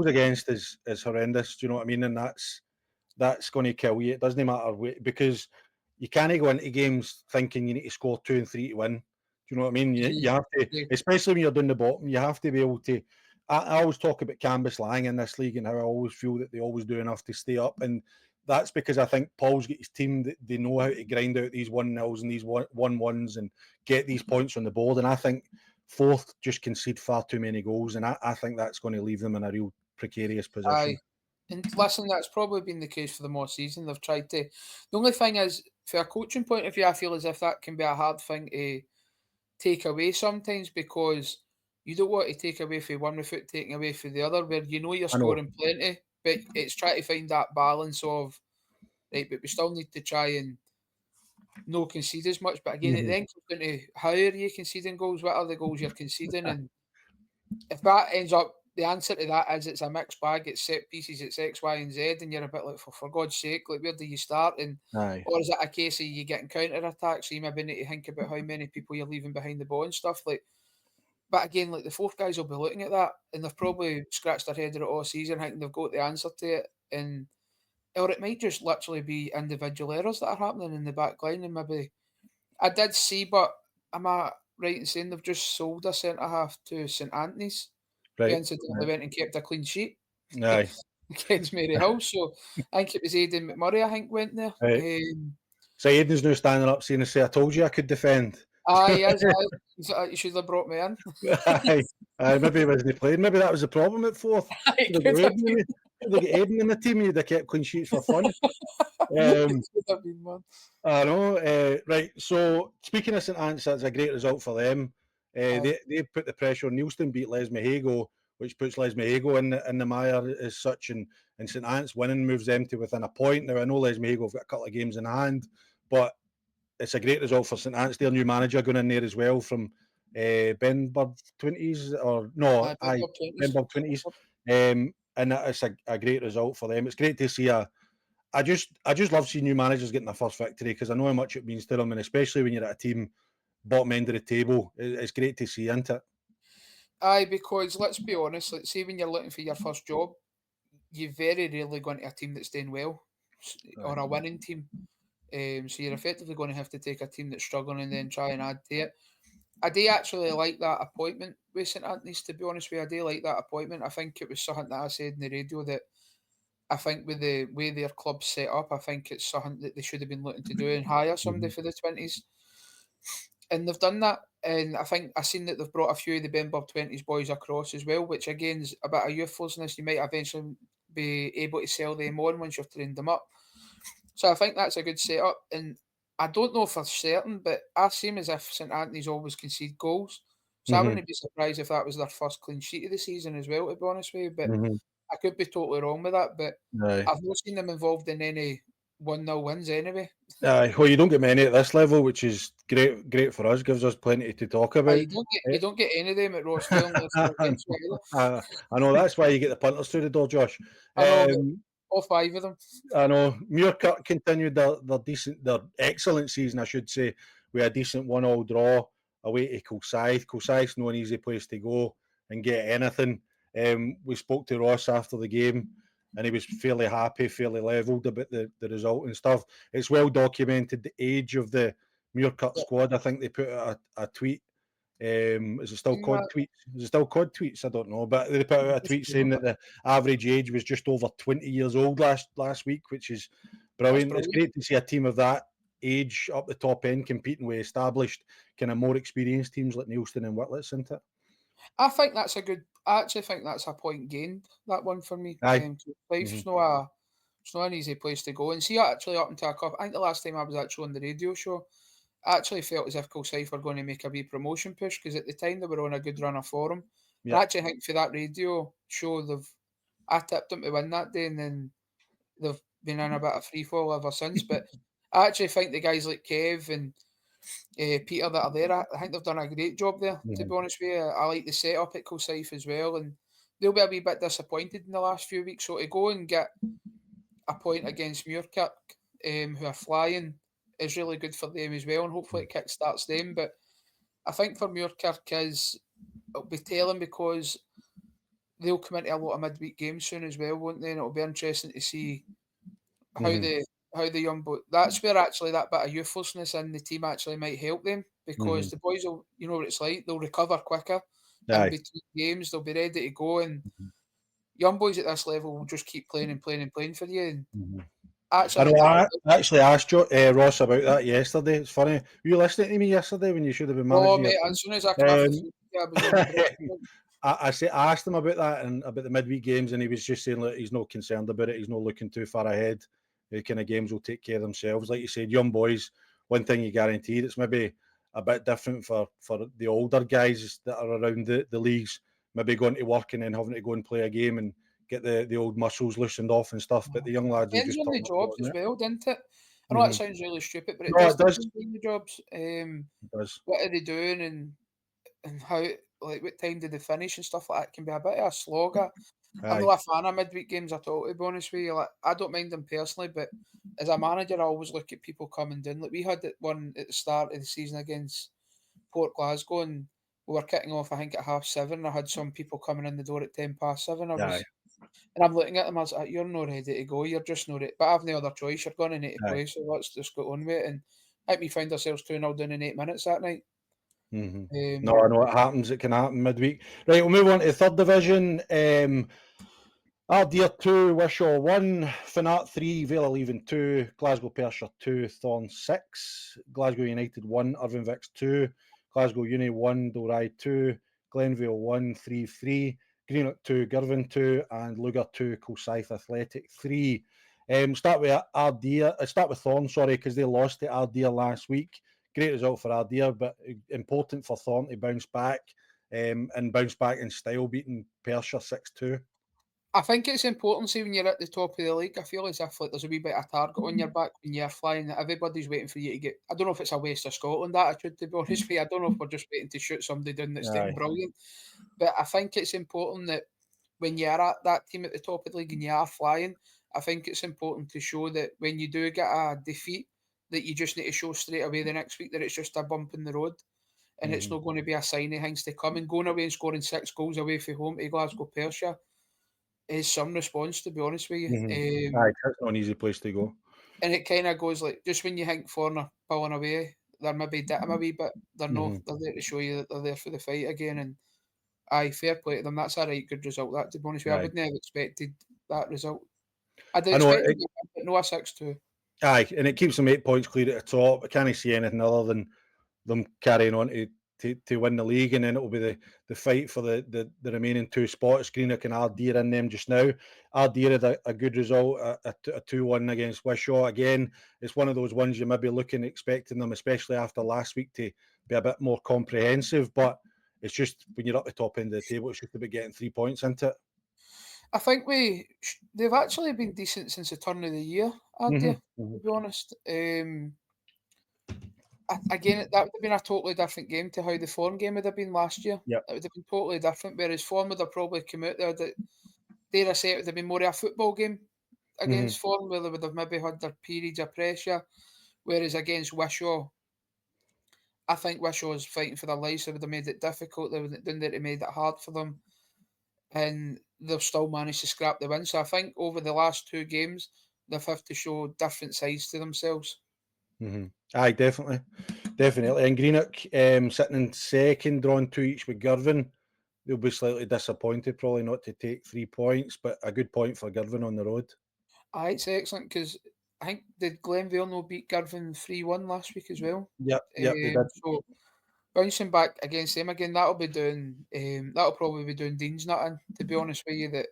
against is horrendous. Do you know what I mean? And that's going to kill you. It doesn't matter because you can't go into games thinking you need to score 2 and 3 to win. Do you know what I mean? You have to, especially when you're down the bottom, you have to be able to. I always talk about Cambuslang in this league and how I always feel that they always do enough to stay up, and that's because I think Paul's got his team that they know how to grind out these 1-0s and these 1-1s and get these points on the board. And I think Forth just concede far too many goals, and I think that's going to leave them in a real precarious position. Aye. And listen, that's probably been the case for them all season. They've tried to. The only thing is, for a coaching point of view, I feel as if that can be a hard thing to take away sometimes because you don't want to take away from one without taking away from the other, where you know you're scoring plenty, but it's trying to find that balance of, right, but we still need to try and no concede as much. But again, it then comes down to how are you conceding goals? What are the goals you're conceding? And if that ends up the answer to that is it's a mixed bag. It's set pieces, it's X, Y, and Z, and you're a bit like, for God's sake, like where do you start? And Aye. or is it a case of you getting counter attacks? So you maybe need to think about how many people you're leaving behind the ball and stuff. Like, but again, like the fourth guys will be looking at that, and they've probably scratched their head at it all season, thinking they've got the answer to it, and or it might just literally be individual errors that are happening in the back line, and maybe I did see, but am I right in saying they've just sold a centre half to St Anthony's, who Right. incidentally went and kept a clean sheet Aye. against Maryhill. So I think it was Aidan McMurray, I think, went there. Right. So Aiden's now standing up saying, "I told you I could defend." Aye, he is, aye. You should have brought me in. Aye. Aye, maybe he wasn't playing. Maybe that was the problem at fourth. It Should have could got have Aiden in been. the, should have got Aiden in the team. You'd have kept clean sheets for fun. It could have been, man. I know. Right. So speaking of St Anne's, that's a great result for them. Aye. They put the pressure on Neilston, beat Les Mahago, which puts Les Mahago in the mire as such, and St Anne's winning moves them to within a point. Now I know Les Mahago have got a couple of games in hand, but it's a great result for St Anne's. Their new manager going in there as well from Benburb 20s or no, Aye, aye, Benburb 20s. Benburb 20s. And it's a great result for them. It's great to see I just love seeing new managers getting their first victory because I know how much it means to them, and especially when you're at a team bottom end of the table, it's great to see, isn't it? Aye, because let's be honest, like, say when you're looking for your first job, you very rarely go into a team that's doing well or Aye. a winning team. So you're effectively going to have to take a team that's struggling and then try and add to it. I do actually like that appointment with St Anthony's, to be honest with you. I do like that appointment. I think it was something that I said in the radio that I think with the way their club's set up, I think it's something that they should have been looking to do and hire somebody Mhm. for the 20s. And they've done that. And I think I've seen that they've brought a few of the Benburb 20s boys across as well, which again is a bit of youthfulness. You might eventually be able to sell them on once you've trained them up. So I think that's a good setup. And I don't know for certain, but I seem as if St Anthony's always concede goals. So I Mhm. wouldn't be surprised if that was their first clean sheet of the season as well, to be honest with you. But Mhm. I could be totally wrong with that. But Aye. I've not seen them involved in any 1-0 wins anyway. Aye. Well, you don't get many at this level, which is great for us. Gives us plenty to talk about. You don't get any of them at Rossvale unless you're against Swansea. I know that's why you get the punters through the door, Josh. I know, but Um, all five of them. I know Muirkirk continued their excellent season, I should say, with a decent 1-1 draw away to Kilsyth. Kilsyth's no an easy place to go and get anything. We spoke to Ross after the game, and he was fairly happy, fairly levelled about the result and stuff. It's well documented the age of the Muirkirk Yeah, squad. I think they put out a tweet. Is it still seen COD that. tweets? Is it still COD tweets? I don't know, but they put out a tweet saying that the average age was just over 20 years old last week, which is That's brilliant. It's brilliant. great to see a team of that age up the top end competing with established, kind of more experienced teams like Neilston and Whitlets, isn't it? I think that's a good. I actually think that's a point gained. That one for me. Aye. Life's Mhm. it's not an easy place to go. And see, actually, up until a couple, I think the last time I was actually on the radio show, I actually felt as if Kilsyth were going to make a wee promotion push because at the time they were on a good run of form. And Yeah. I actually think for that radio show, I tipped them to win that day, and then they've been in a bit of free fall ever since. But I actually think the guys like Kev and Peter that are there, I think they've done a great job there, to be Mhm. honest with you. I like the setup at Kilsyth as well, and they'll be a wee bit disappointed in the last few weeks. So to go and get a point against Muirkirk, who are flying, is really good for them as well, and hopefully it kickstarts them. But I think for Muirkirk it'll be telling because they'll come into a lot of midweek games soon as well, won't they? And it'll be interesting to see how Mhm. the young boy. That's where actually that bit of youthfulness in the team actually might help them because Mhm. the boys will, you know what it's like. They'll recover quicker in Aye. between games. They'll be ready to go, and Mhm. young boys at this level will just keep playing and playing and playing for you. And Mhm. actually, I I know. think that'll I actually asked Ross about that yesterday. It's funny. Were you listening to me yesterday when you should have been oh, managing your mate, team? as soon as I come off the Um, field, yeah, I was on the break. I asked him about that and about the midweek games, and he was just saying that he's not concerned about it. He's not looking too far ahead. The kind of games will take care of themselves. Like you said, young boys. One thing you guaranteed, it's maybe a bit different for the older guys that are around the leagues. Maybe going to work and then having to go and play a game and get the old muscles loosened off and stuff. But the young lads will Depends just on turn the up, jobs doesn't as it? well, doesn't it? I know that Mm-hmm. sounds really stupid, but it No, does it does. depend on the jobs. It does. What are they doing and how? like what time did they finish and stuff like that can be a bit of a slogger. I'm Aye. not a fan of midweek games at all, to be honest with you. Like, I don't mind them personally, but as a manager, I always look at people coming down. Like we had one at the start of the season against Port Glasgow, and we were kicking off, I think, at 7:30. I had some people coming in the door at 7:10. Aye. And I'm looking at them, I was like, "You're not ready to go. You're just not ready." But I've no other choice. You're going to need to Aye. play, so let's just go on with it. And I think we found ourselves 2-0 down in 8 minutes that night. No, I know it happens. It can happen midweek. Right, we'll move on to the third division. Ardea 2, Wishaw 1, Fanat 3, Vale of Leven 2, Glasgow Perthshire 2, Thorn 6, Glasgow United 1, Irvine Vicks 2, Glasgow Uni 1, Dorai 2, Glenvale 1, 3-3, Greenock 2, Girvan 2, and Lugar 2, Kilsyth Athletic 3. Start with Ardea. Start with Thorn, sorry, because they lost to Ardea last week. Great result for Ardea, but important for Thorn to bounce back and bounce back in style, beating Perthshire 6-2. I think it's important, see, when you're at the top of the league, I feel as if like there's a wee bit of target on your back when you're flying, that everybody's waiting for you to get. I don't know if it's a West of Scotland attitude, to be honest with you. I don't know if we're just waiting to shoot somebody down that's doing Aye. brilliant. But I think it's important that when you are at that team at the top of the league and you are flying, I think it's important to show that when you do get a defeat, that you just need to show straight away the next week that it's just a bump in the road. And it's not going to be a sign of things to come. And going away and scoring 6 goals away from home to Glasgow Perthshire is some response, to be honest with you. Aye, that's not an easy place to go. And it kind of goes like, just when you think Foreign are pulling away, they're maybe ditting a wee bit. They're no, they're there to show you that they're there for the fight again. And aye, fair play to them. That's a right good result. That, to be honest with you, I Aye. wouldn't have expected that result. I'd I know, expect it, but no a 6-2. aye, and it keeps them 8 points clear at the top. I can't see anything other than them carrying on to win the league, and then it will be the fight for the remaining 2 spots. Greenock and Ardea in them just now. Ardea had a good result, a 2-1 against Wishaw. Again, it's one of those ones you may be expecting them, especially after last week, to be a bit more comprehensive, but it's just when you're up the top end of the table, it's just about getting 3 points into it. I think they've actually been decent since the turn of the year, Ardea, to be honest. Again, that would have been a totally different game to how the Form game would have been last year. Yep. It would have been totally different, whereas Form would have probably come out there that, dare I say, it would have been more of a football game against Form, where they would have maybe had their periods of pressure, whereas against Wishaw, I think Wishaw was fighting for their lives. They would have made it difficult. They would have done that, it made it hard for them, and they've still managed to scrap the win. So I think over the last 2 games, they've had to show different sides to themselves. Aye, definitely. And Greenock sitting in second, drawing 2 each with Girvan. They'll be slightly disappointed, probably not to take 3 points, but a good point for Girvan on the road. Aye, it's excellent because I think did Glenvale no beat Girvan 3-1 last week as well? Yep, they did. So bouncing back against them again, that'll probably be doing Dean's nutting, to be honest with you, that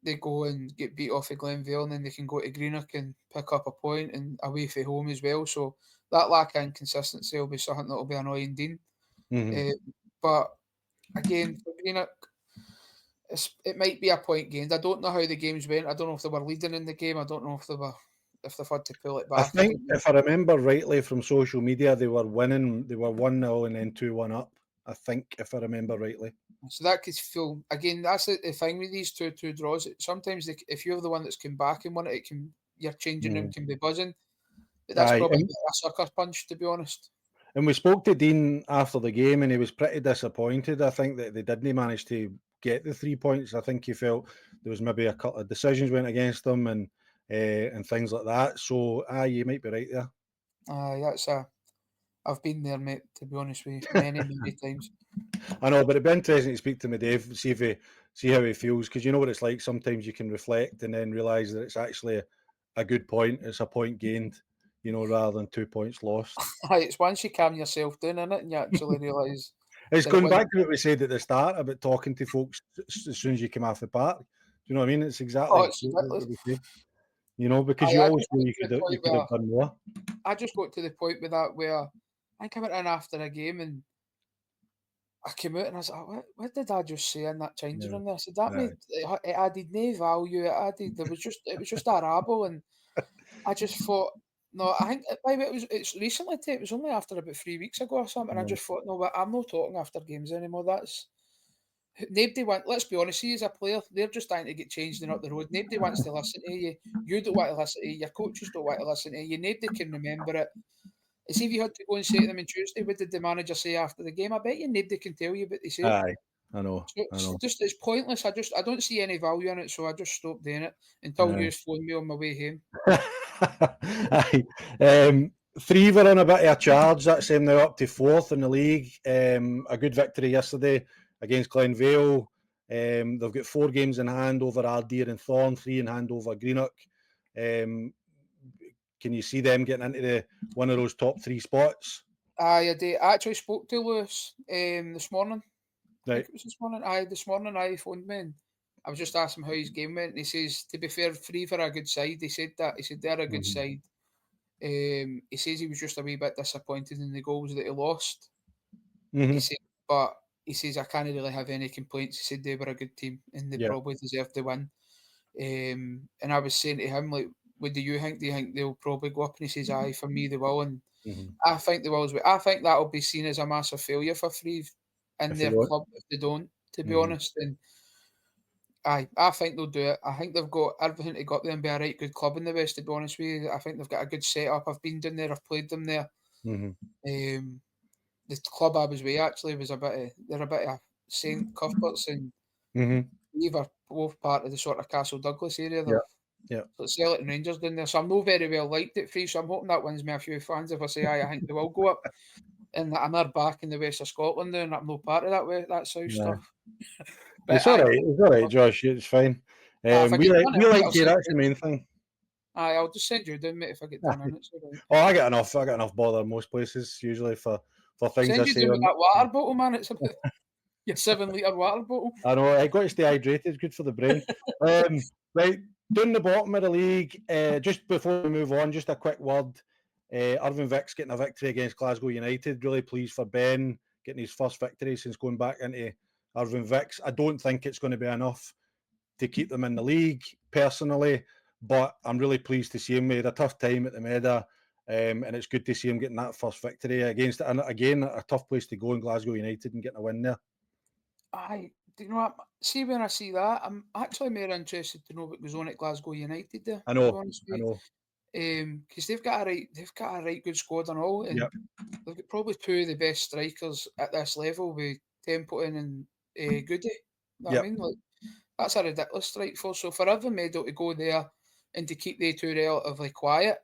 they go and get beat off of Glenvale and then they can go to Greenock and pick up a point and away from home as well. So that lack of inconsistency will be something that will be annoying Dean. But again, for Greenock, it might be a point gained. I don't know how the games went. I don't know if they were leading in the game. I don't know if they've had to pull it I back. think, if I remember rightly from social media, they were winning. They were 1-0 and then 2-1 up. I think, if I remember rightly. So that could feel, again, that's the thing with these 2-2 draws. Sometimes if you're the one that's come back and won it, your changing room can be buzzing. But that's Aye, probably a sucker punch, to be honest. and we spoke to Dean after the game, and he was pretty disappointed. I think that they didn't manage to get the 3 points. I think he felt there was maybe a couple of decisions went against them and things like that. So, you might be right there. I've been there, mate, to be honest with you, many, many times. I know, but it'd be interesting to speak to me, Dave, see how he feels, because you know what it's like. Sometimes you can reflect and then realise that it's actually a good point. It's a point gained, rather than 2 points lost. It's once you calm yourself down in it and you actually realise. It's going back to what we said at the start about talking to folks as soon as you come off the park. Do you know what I mean? It's exactly Oh, it's ridiculous. what we say. Because you always feel you could have done more. I just got to the point with that where I think I went in after a game and I came out and I was like, what did I just say in that changing room there? I said, that made it added no value. It was just a rabble, and I just thought, No, I think it's recently. It was only after about 3 weeks ago or something. I just thought, no, but I'm not talking after games anymore. That's nobody want. Let's be honest. He as a player, they're just trying to get changed and up the road. Nobody wants to listen to you. You don't want to listen to you. Your coaches don't want to listen to you. Nobody can remember it. It's if you had to go and say to them on Tuesday, what did the manager say after the game? I bet you nobody can tell you what they said. Aye, I know. So it's pointless. I don't see any value in it, so I just stopped doing it until you phoned me on my way home. Aye. 3 were on a bit of a charge. That's them now up to 4th in the league. A good victory yesterday against Glenvale. They've got 4 games in hand over Arddeer and Thorn, 3 in hand over Greenock. Can you see them getting into one of those top 3 spots? Aye, I did. I actually spoke to Lewis this morning. I Right. think it was this morning. This morning he phoned me and I was just asking him how his game went. And he says, to be fair, 3 for a good side. He said that. He said they're a good side. He says he was just a wee bit disappointed in the goals that he lost. He said, but he says I can't really have any complaints. He said they were a good team and they probably deserved the win. And I was saying to him, like, what do you think? Do you think they'll probably go up? And he says, aye, for me they will. And I think they will as well. I think that'll be seen as a massive failure for Free in their club if they don't, to be honest. And I think they'll do it. I think they've got everything to go up there and be a right good club in the West, to be honest with you. I think they've got a good setup. I've been down there, I've played them there. The club I was with actually was they're a bit of St Cuthberts and we were both part of the sort of Castle Douglas area. Yeah. So Celtic and Rangers down there. So I'm not very well liked at Free, so I'm hoping that wins me a few fans if I say aye, I think they will go up. And I'm there back in the west of Scotland now and I'm no part of that south stuff. But It's all right, Josh. It's fine. We like you. That's the main thing. Aye, I'll just send you down, mate, if I get done in. It's all right. Oh, I get enough bother in most places usually for things send I you say. Down with that water bottle, man. It's about your 7-litre water bottle. I know. I got to stay hydrated. Good for the brain. Right, down the bottom of the league. Just before we move on, just a quick word. Irvine Vick's getting a victory against Glasgow United. Really pleased for Ben getting his first victory since going back into Irvine Vick's. I don't think it's going to be enough to keep them in the league, personally, but I'm really pleased to see him. He had a tough time at the Meadow, and it's good to see him getting that first victory against, and again, a tough place to go in Glasgow United and getting a win there. Aye, do you know what? See, when I see that, I'm actually more interested to know what goes on at Glasgow United there. I know, to be honest with you. Because they've got a right good squad and all, and they've got probably 2 of the best strikers at this level with Templeton and Goody. You know what I mean? Like, that's a ridiculous strike force. So for Irvine Meadow to go there and to keep the 2 relatively quiet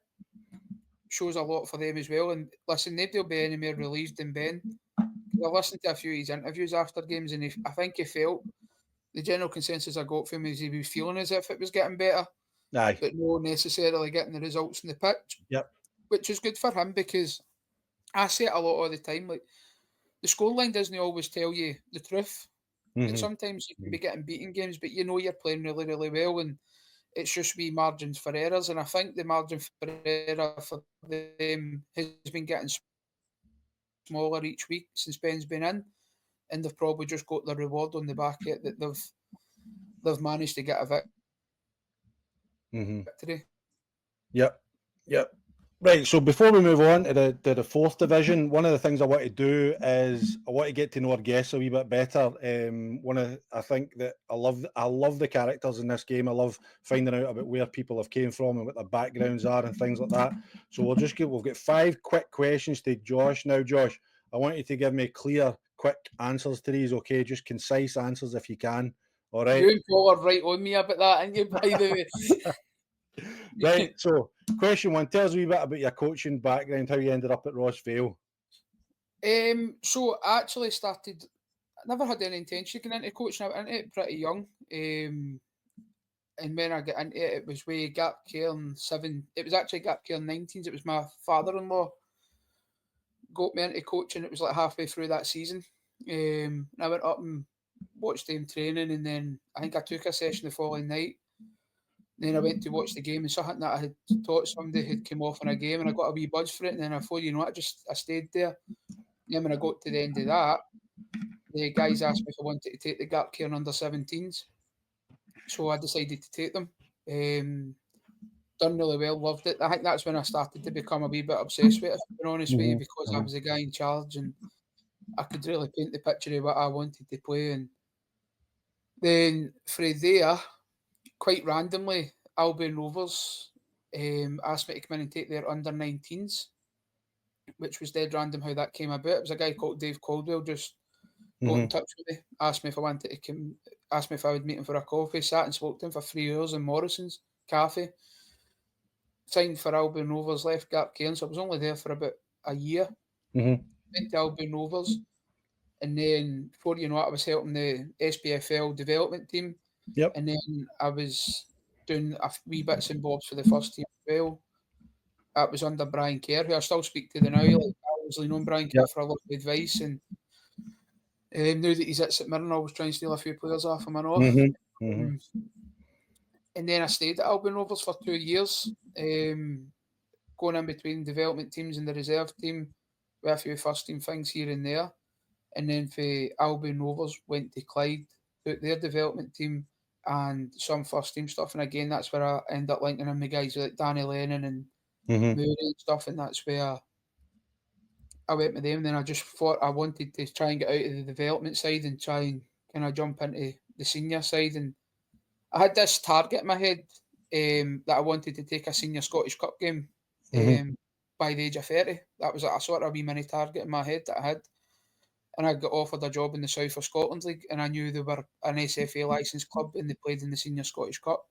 shows a lot for them as well. And listen, nobody will be any more relieved than Ben. I listened to a few of his interviews after games, and I think he felt the general consensus I got from him is he was feeling as if it was getting better, but not necessarily getting the results in the pitch. Which is good for him because I say it a lot all the time. Like, the scoreline doesn't always tell you the truth. And sometimes you can be getting beaten games, but you know you're playing really, really well, and it's just wee margins for errors. And I think the margin for error for them has been getting smaller each week since Ben's been in, and they've probably just got the reward on the back of it that they've managed to get a victory. Yep. Right, so before we move on to the 4th division, one of the things I want to do is I want to get to know our guests a wee bit better. I think that I love the characters in this game. I love finding out about where people have came from and what their backgrounds are and things like that. So we've got 5 quick questions to Josh. Now, Josh, I want you to give me clear, quick answers to these, okay? Just concise answers if you can. All right. You and Paul are right on me about that, aren't you, by the way? Right, so question 1, tell us a wee bit about your coaching background, how you ended up at Rossvale. So I actually I never had any intention of getting into coaching. I went into it pretty young. And when I got into it, it was way Gap Cairn 7. It was actually Gap Cairn 19s. It was my father-in-law got me into coaching. It was like halfway through that season. And I went up and watched them training, and then I think I took a session the following night. Then I went to watch the game, and something that I had taught somebody had come off in a game, and I got a wee buzz for it. And then before you know it, I stayed there. Then when I got to the end of that, the guys asked me if I wanted to take the Gap Cairn under 17s. So I decided to take them. done really well, loved it. I think that's when I started to become a wee bit obsessed with it, if I'm being honest with you, because I was the guy in charge and I could really paint the picture of what I wanted to play. And then from there, quite randomly, Albion Rovers asked me to come in and take their under-19s, which was dead random how that came about. It was a guy called Dave Caldwell just got in touch with me, asked me if I wanted to come, asked me if I would meet him for a coffee, sat and spoke to him for 3 hours in Morrison's Cafe. Signed for Albion Rovers, left Gap Cairns, so I was only there for about a year. Went to Albion Rovers, and then before you know it, I was helping the SPFL development team, Yep. and then I was doing a wee bits and bobs for the first team as well. That was under Brian Kerr, who I still speak to the now. Like, I was known Brian Kerr Yep. for a lot of advice, and now that he's at St Mirren, I was trying to steal a few players off him, I know. And then I stayed at Albion Rovers for 2 years, going in between development teams and the reserve team with a few first team things here and there. And then for Albion Rovers, went to Clyde, took their development team and some first team stuff. And again, that's where I end up linking in with guys like Danny Lennon and Moody and stuff. And that's where I went with them. And then I just thought I wanted to try and get out of the development side and try and kind of jump into the senior side. And I had this target in my head that I wanted to take a senior Scottish Cup game by the age of 30. That was a sort of wee mini target in my head that I had. And I got offered a job in the South of Scotland League, and I knew they were an SFA licensed club and they played in the Senior Scottish Cup.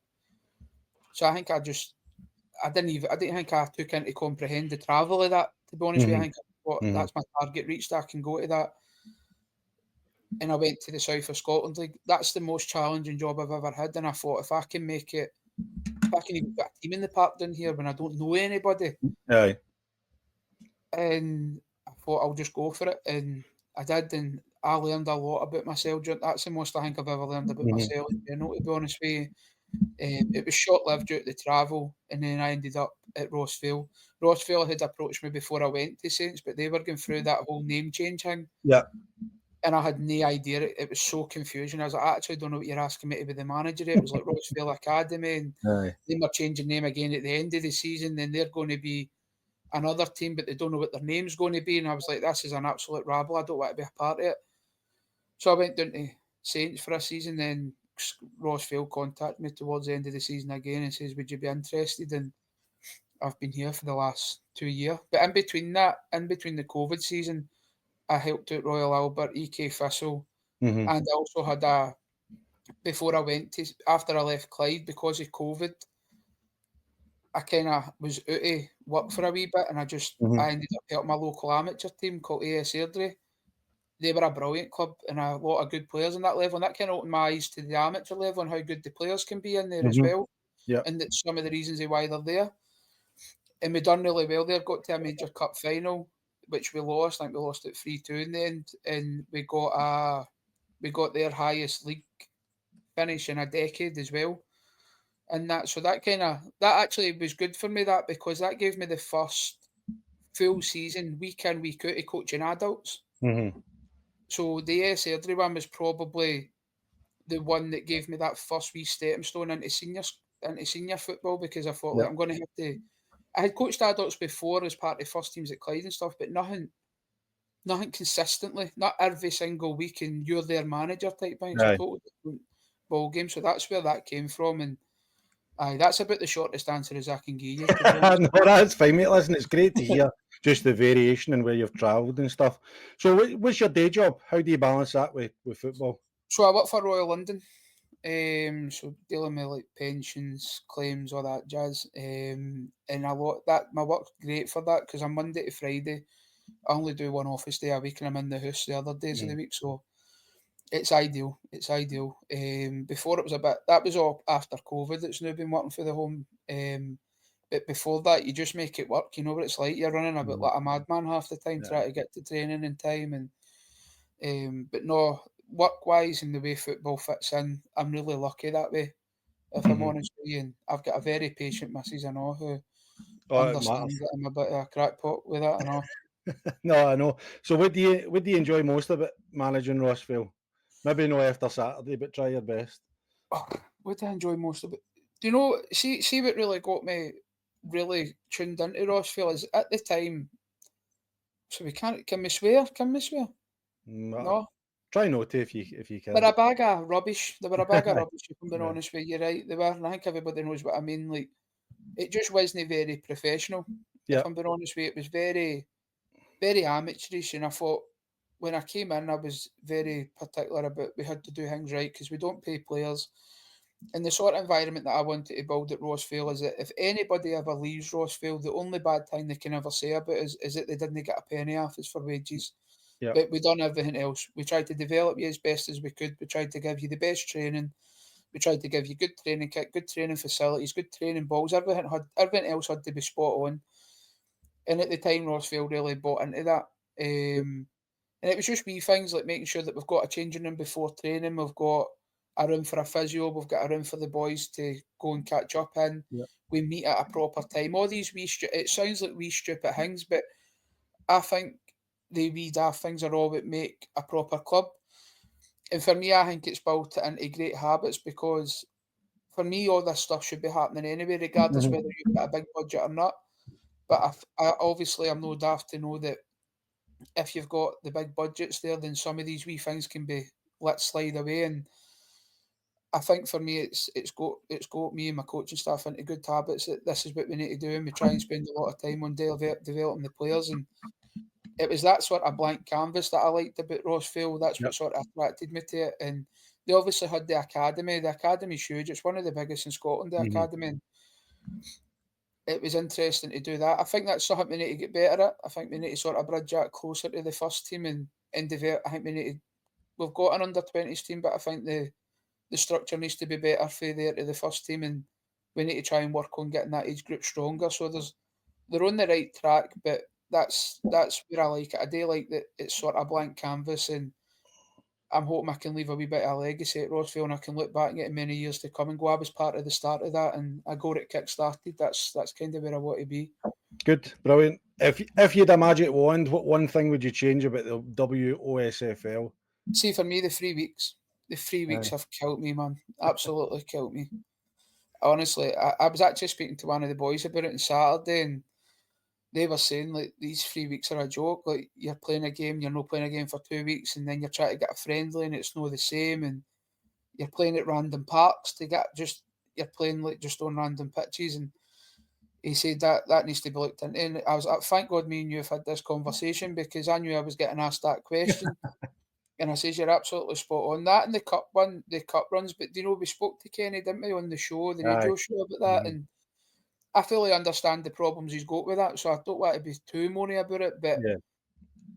So I think I didn't think I took into comprehend the travel of that, to be honest with you. I think that's my target reached, I can go to that. And I went to the South of Scotland League. That's the most challenging job I've ever had, and I thought if I can make it, if I can even put a team in the park down here when I don't know anybody, Aye. and I thought I'll just go for it, and I did, and I learned a lot about myself. That's the most I think I've ever learned about myself in general, to be honest with you. It was short-lived due to the travel, and then I ended up at Rossvale. Rossvale had approached me before I went to Saints, but they were going through that whole name change thing. Yeah. And I had no idea. It was so confusing. I was like, I actually don't know what you're asking me to be the manager. It was like Rossvale Academy, and they were changing name again at the end of the season. Then they're going to be another team, but they don't know what their name's going to be. And I was like, this is an absolute rabble. I don't want to be a part of it. So I went down to Saints for a season. Then Rossvale contacted me towards the end of the season again and says, would you be interested? And I've been here for the last 2 years. But in between the COVID season, I helped out Royal Albert, EK Thistle, and I also had before I went to, after I left Clyde, because of COVID, I kind of was out of work for a wee bit, and I ended up helping my local amateur team called AS Airdrie. They were a brilliant club and a lot of good players on that level, and that kind of opened my eyes to the amateur level and how good the players can be in there as well, and that's some of the reasons why they're there. And we done really well there, got to a major cup final, which we lost. I think we lost it 3-2 in the end, and we got their highest league finish in a decade as well. And that actually was good for me, that, because that gave me the first full season, week in, week out, of coaching adults. So the AS Airdrie one was probably the one that gave me that first wee stepping stone into senior football, because I thought, like, I'm going to have to. I had coached adults before as part of first teams at Clyde and stuff, but nothing consistently, not every single week, and you're their manager type thing. It's a totally different ball game. So that's where that came from, and that's about the shortest answer as I can give you. To be honest. No, that's fine, mate. Listen, it's great to hear just the variation and where you've travelled and stuff. So, what's your day job? How do you balance that with football? So I work for Royal London. So dealing with like pensions, claims, all that jazz. And a lot that my work's great for that, because I'm Monday to Friday. I only do one office day a week, and I'm in the house the other days of the week. So it's ideal. It's ideal. Before it was that was all after COVID. It's now been working for the home. But before that, you just make it work. You know what it's like. You're running about like a madman half the time, trying to get to training in time. And but no, work wise and the way football fits in, I'm really lucky that way. If I'm honest with you, and I've got a very patient missus, I know, who understands that I'm a bit of a crackpot with that. I know. No, I know. So, what do you enjoy most about managing Rossvale? Maybe not after Saturday, but try your best. What do I enjoy most of it? Do you know? See what really got me really tuned into Rossvale is at the time. So we can't. Can we swear? Can we swear? Mm, No. try not to if you But can. a bag of rubbish. They were a bag of Aye, rubbish. If I'm being yeah, honest with you, right? They were, and I think everybody knows what I mean. Like it just wasn't very professional. yeah. If I'm being honest with you, it was very, very amateurish. And I thought when I came in, I was very particular about we had to do things right because we don't pay players. And the sort of environment that I wanted to build at Rossvale is that if anybody ever leaves Rossvale, the only bad thing they can ever say about it is that they didn't get a penny off us for wages. Yeah. But we done everything else. We tried to develop you as best as we could. We tried to give you the best training. We tried to give you good training kit, good training facilities, good training balls. Everything else had to be spot on. And at the time, Rossvale really bought into that. And it was just wee things like making sure that we've got a changing room before training. We've got a room for a physio. We've got a room for the boys to go and catch up in. Yeah. We meet at a proper time. All these it sounds like wee stupid things, but I think the wee daft things are all that make a proper club. And for me, I think it's built it into great habits because for me, all this stuff should be happening anyway, regardless Mhm. whether you've got a big budget or not. But I obviously I'm no daft to know that if you've got the big budgets there, then some of these wee things can be let slide away. And I think for me, it's got me and my coaching staff into good habits that this is what we need to do, and we try and spend a lot of time on developing the players. And it was that sort of blank canvas that I liked about Rossvale. That's Yeah. what sort of attracted me to it. And they obviously had the academy. The academy's huge. It's one of the biggest in Scotland. The Mhm. academy. And it was interesting to do that. I think that's something we need to get better at. I think we need to sort of bridge that closer to the first team and develop. I think we need to. We've got an under 20s team, but I think the structure needs to be better for there to the first team, and we need to try and work on getting that age group stronger. So they're on the right track, but that's where I like it. I do like that it's sort of blank canvas, and I'm hoping I can leave a wee bit of a legacy at Rossvale, and I can look back at it many years to come and go. I was part of the start of that, and I got it kick started. That's kind of where I want to be. Good, brilliant. If you had a magic wand, what one thing would you change about the WOSFL? See, for me, the 3 weeks Aye. have killed me, man. Absolutely killed me. Honestly, I was actually speaking to one of the boys about it on Saturday, and they were saying like these 3 weeks are a joke. Like you're playing a game, you're not playing a game for 2 weeks, and then you're trying to get a friendly, and it's not the same. And you're playing at random parks to get just you're playing like just on random pitches. And he said that needs to be looked into. And I was like, thank God me and you have had this conversation because I knew I was getting asked that question. And I says, you're absolutely spot on. That and the cup runs. But do you know, we spoke to Kenny, didn't we, on the show, the Aye. radio show about that? Mhm. And I fully understand the problems he's got with that, so I don't want to be too moany about it. But Yeah.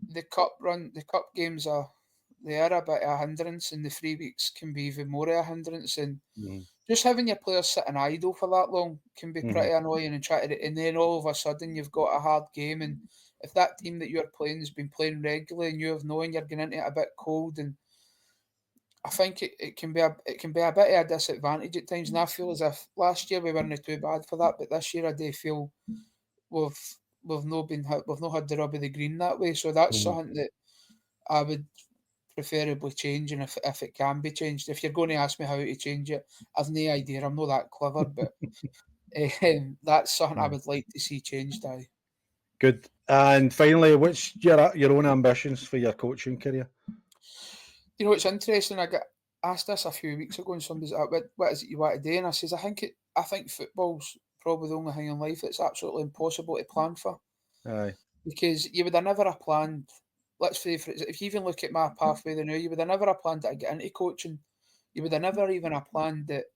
the cup games they are a bit of a hindrance, and the 3 weeks can be even more of a hindrance. And Mhm. just having your players sitting idle for that long can be Mhm. pretty annoying. And then all of a sudden you've got a hard game, and if that team that you're playing has been playing regularly, and you have known you're getting into it a bit cold, and I think it can be a bit of a disadvantage at times. And I feel as if last year we weren't too bad for that, but this year I do feel we've we've not had the rub of the green that way. So that's Mhm. something that I would preferably change, and if it can be changed. If you're going to ask me how to change it, I've no idea. I'm not that clever, but that's something I Aye. would like to see changed. Aye. Good. And finally, what's your own ambitions for your coaching career? You know, it's interesting. I got asked this a few weeks ago, and somebody's like, "What is it you want to do?" And I says, I think football's probably the only thing in life that's absolutely impossible to plan for Aye. because you would have never have planned. Let's say, for if you even look at my pathway the now, you would have never have planned that I get into coaching. You would have never even have planned that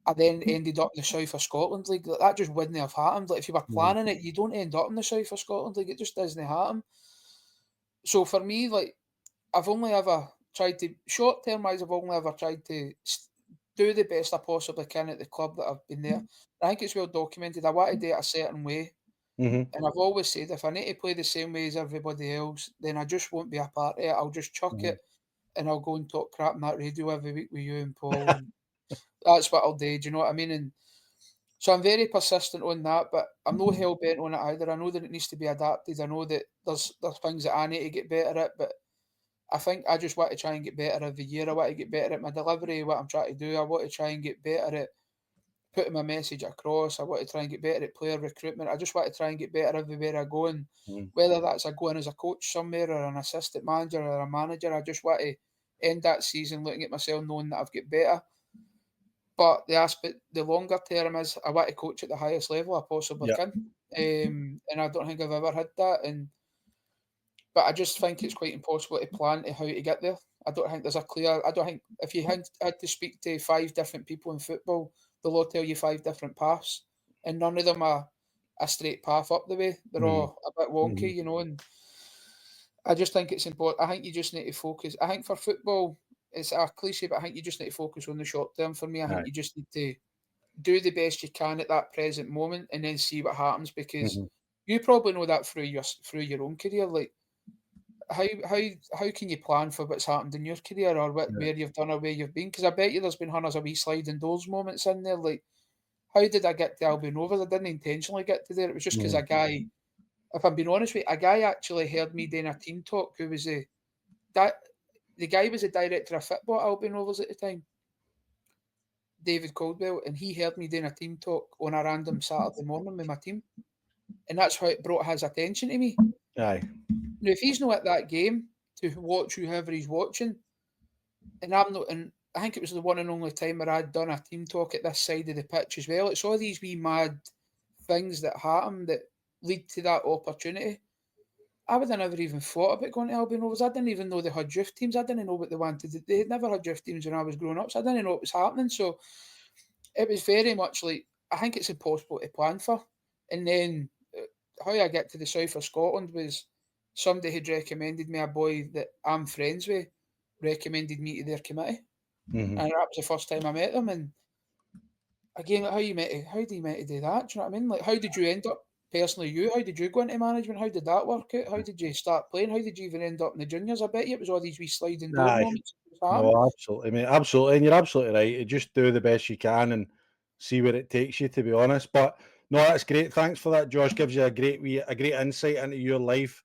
I then ended up in the South of Scotland League. Like, that just wouldn't have happened. Like if you were Mhm. planning it, you don't end up in the South of Scotland League. It just doesn't happen. So for me, like I've only ever tried to short term wise. I've only ever tried to do the best I possibly can at the club that I've been there. I think it's well documented. I want to do it a certain way, Mhm. and I've always said if I need to play the same way as everybody else, then I just won't be a part of it. I'll just chuck Mhm. it and I'll go and talk crap on that radio every week with you and Paul, and that's what I'll do. Do you know what I mean? And so I'm very persistent on that, but I'm no hell bent on it either. I know that it needs to be adapted. I know that there's things that I need to get better at, but I think I just want to try and get better every year. I want to get better at my delivery, what I'm trying to do. I want to try and get better at putting my message across. I want to try and get better at player recruitment. I just want to try and get better everywhere I go. And whether that's I go in as a coach somewhere or an assistant manager or a manager, I just want to end that season looking at myself knowing that I've got better. But the longer term is I want to coach at the highest level I possibly can. And I don't think I've ever had that. But I just think it's quite impossible to plan to how to get there. I don't think there's a clear. I don't think if you had to speak to 5 different people in football, they'll all tell you 5 different paths, and none of them are a straight path up the way. They're all a bit wonky, you know. And I just think it's important. I think you just need to focus. I think for football, it's a cliche, but I think you just need to focus on the short term. For me, I think you just need to do the best you can at that present moment, and then see what happens. Because you probably know that through your own career, like. How can you plan for what's happened in your career or where you've done or where you've been? Because I bet you there's been hundreds of wee sliding doors moments in there. Like, how did I get to Albion Rovers? I didn't intentionally get to there. It was just because a guy, if I'm being honest with you, a guy actually heard me doing a team talk who was the guy was a director of football at Albion Rovers at the time, David Caldwell, and he heard me doing a team talk on a random Saturday morning with my team. And that's how it brought his attention to me. Aye. Now, if he's not at that game to watch whoever he's watching, and I'm not, and I think it was the one and only time where I'd done a team talk at this side of the pitch as well. It's all these wee mad things that happen that lead to that opportunity. I would have never even thought about going to Albion Rovers. I didn't even know they had youth teams. I didn't know what they wanted. They had never had youth teams when I was growing up, so I didn't know what was happening. So it was very much like, I think it's impossible to plan for. And then how I get to the south of Scotland was somebody had recommended me, a boy that I'm friends with, recommended me to their committee. And that was the first time I met them. And again, like, how do you meant to do that? Do you know what I mean? Like, how did you end up personally? How did you go into management? How did that work out? How did you start playing? How did you even end up in the juniors? I bet you it was all these wee sliding door Aye. moments. That was happening. No, absolutely, mate. Absolutely. And you're absolutely right. You just do the best you can and see where it takes you, to be honest. But no, that's great. Thanks for that, Josh. Gives you a great insight into your life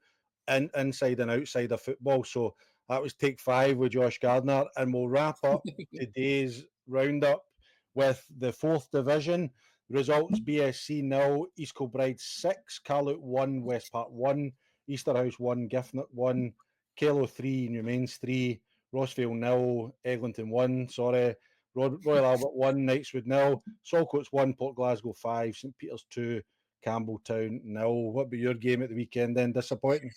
inside and outside of football. So that was take 5 with Josh Gardner. And we'll wrap up today's roundup with the 4th division. Results: BSC 0, East Kilbride 6, Carlow 1, West Park 1, Easterhouse 1, Giffnock 1, Kellow 3, Newmains 3, Rossvale 0, Eglinton 1, Royal Albert 1, Knightswood 0, Saltcoats 1, Port Glasgow 5, St Peters 2, Campbelltown 0. What about your game at the weekend then? Disappointing?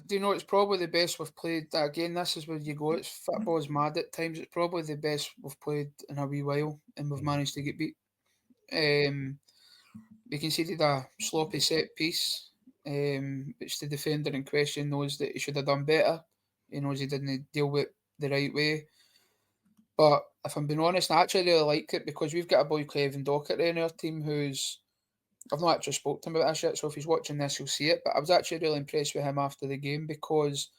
Do you know, it's probably the best we've played. Again, this is where you go. It's football is mad at times. It's probably the best we've played in a wee while, and we've managed to get beat. We conceded a sloppy set piece, which the defender in question knows that he should have done better. He knows he didn't deal with the right way. But if I'm being honest, I actually really like it because we've got a boy, Clevin Docherty, in our team who's, I've not actually spoke to him about this yet, so if he's watching this, he'll see it. But I was actually really impressed with him after the game because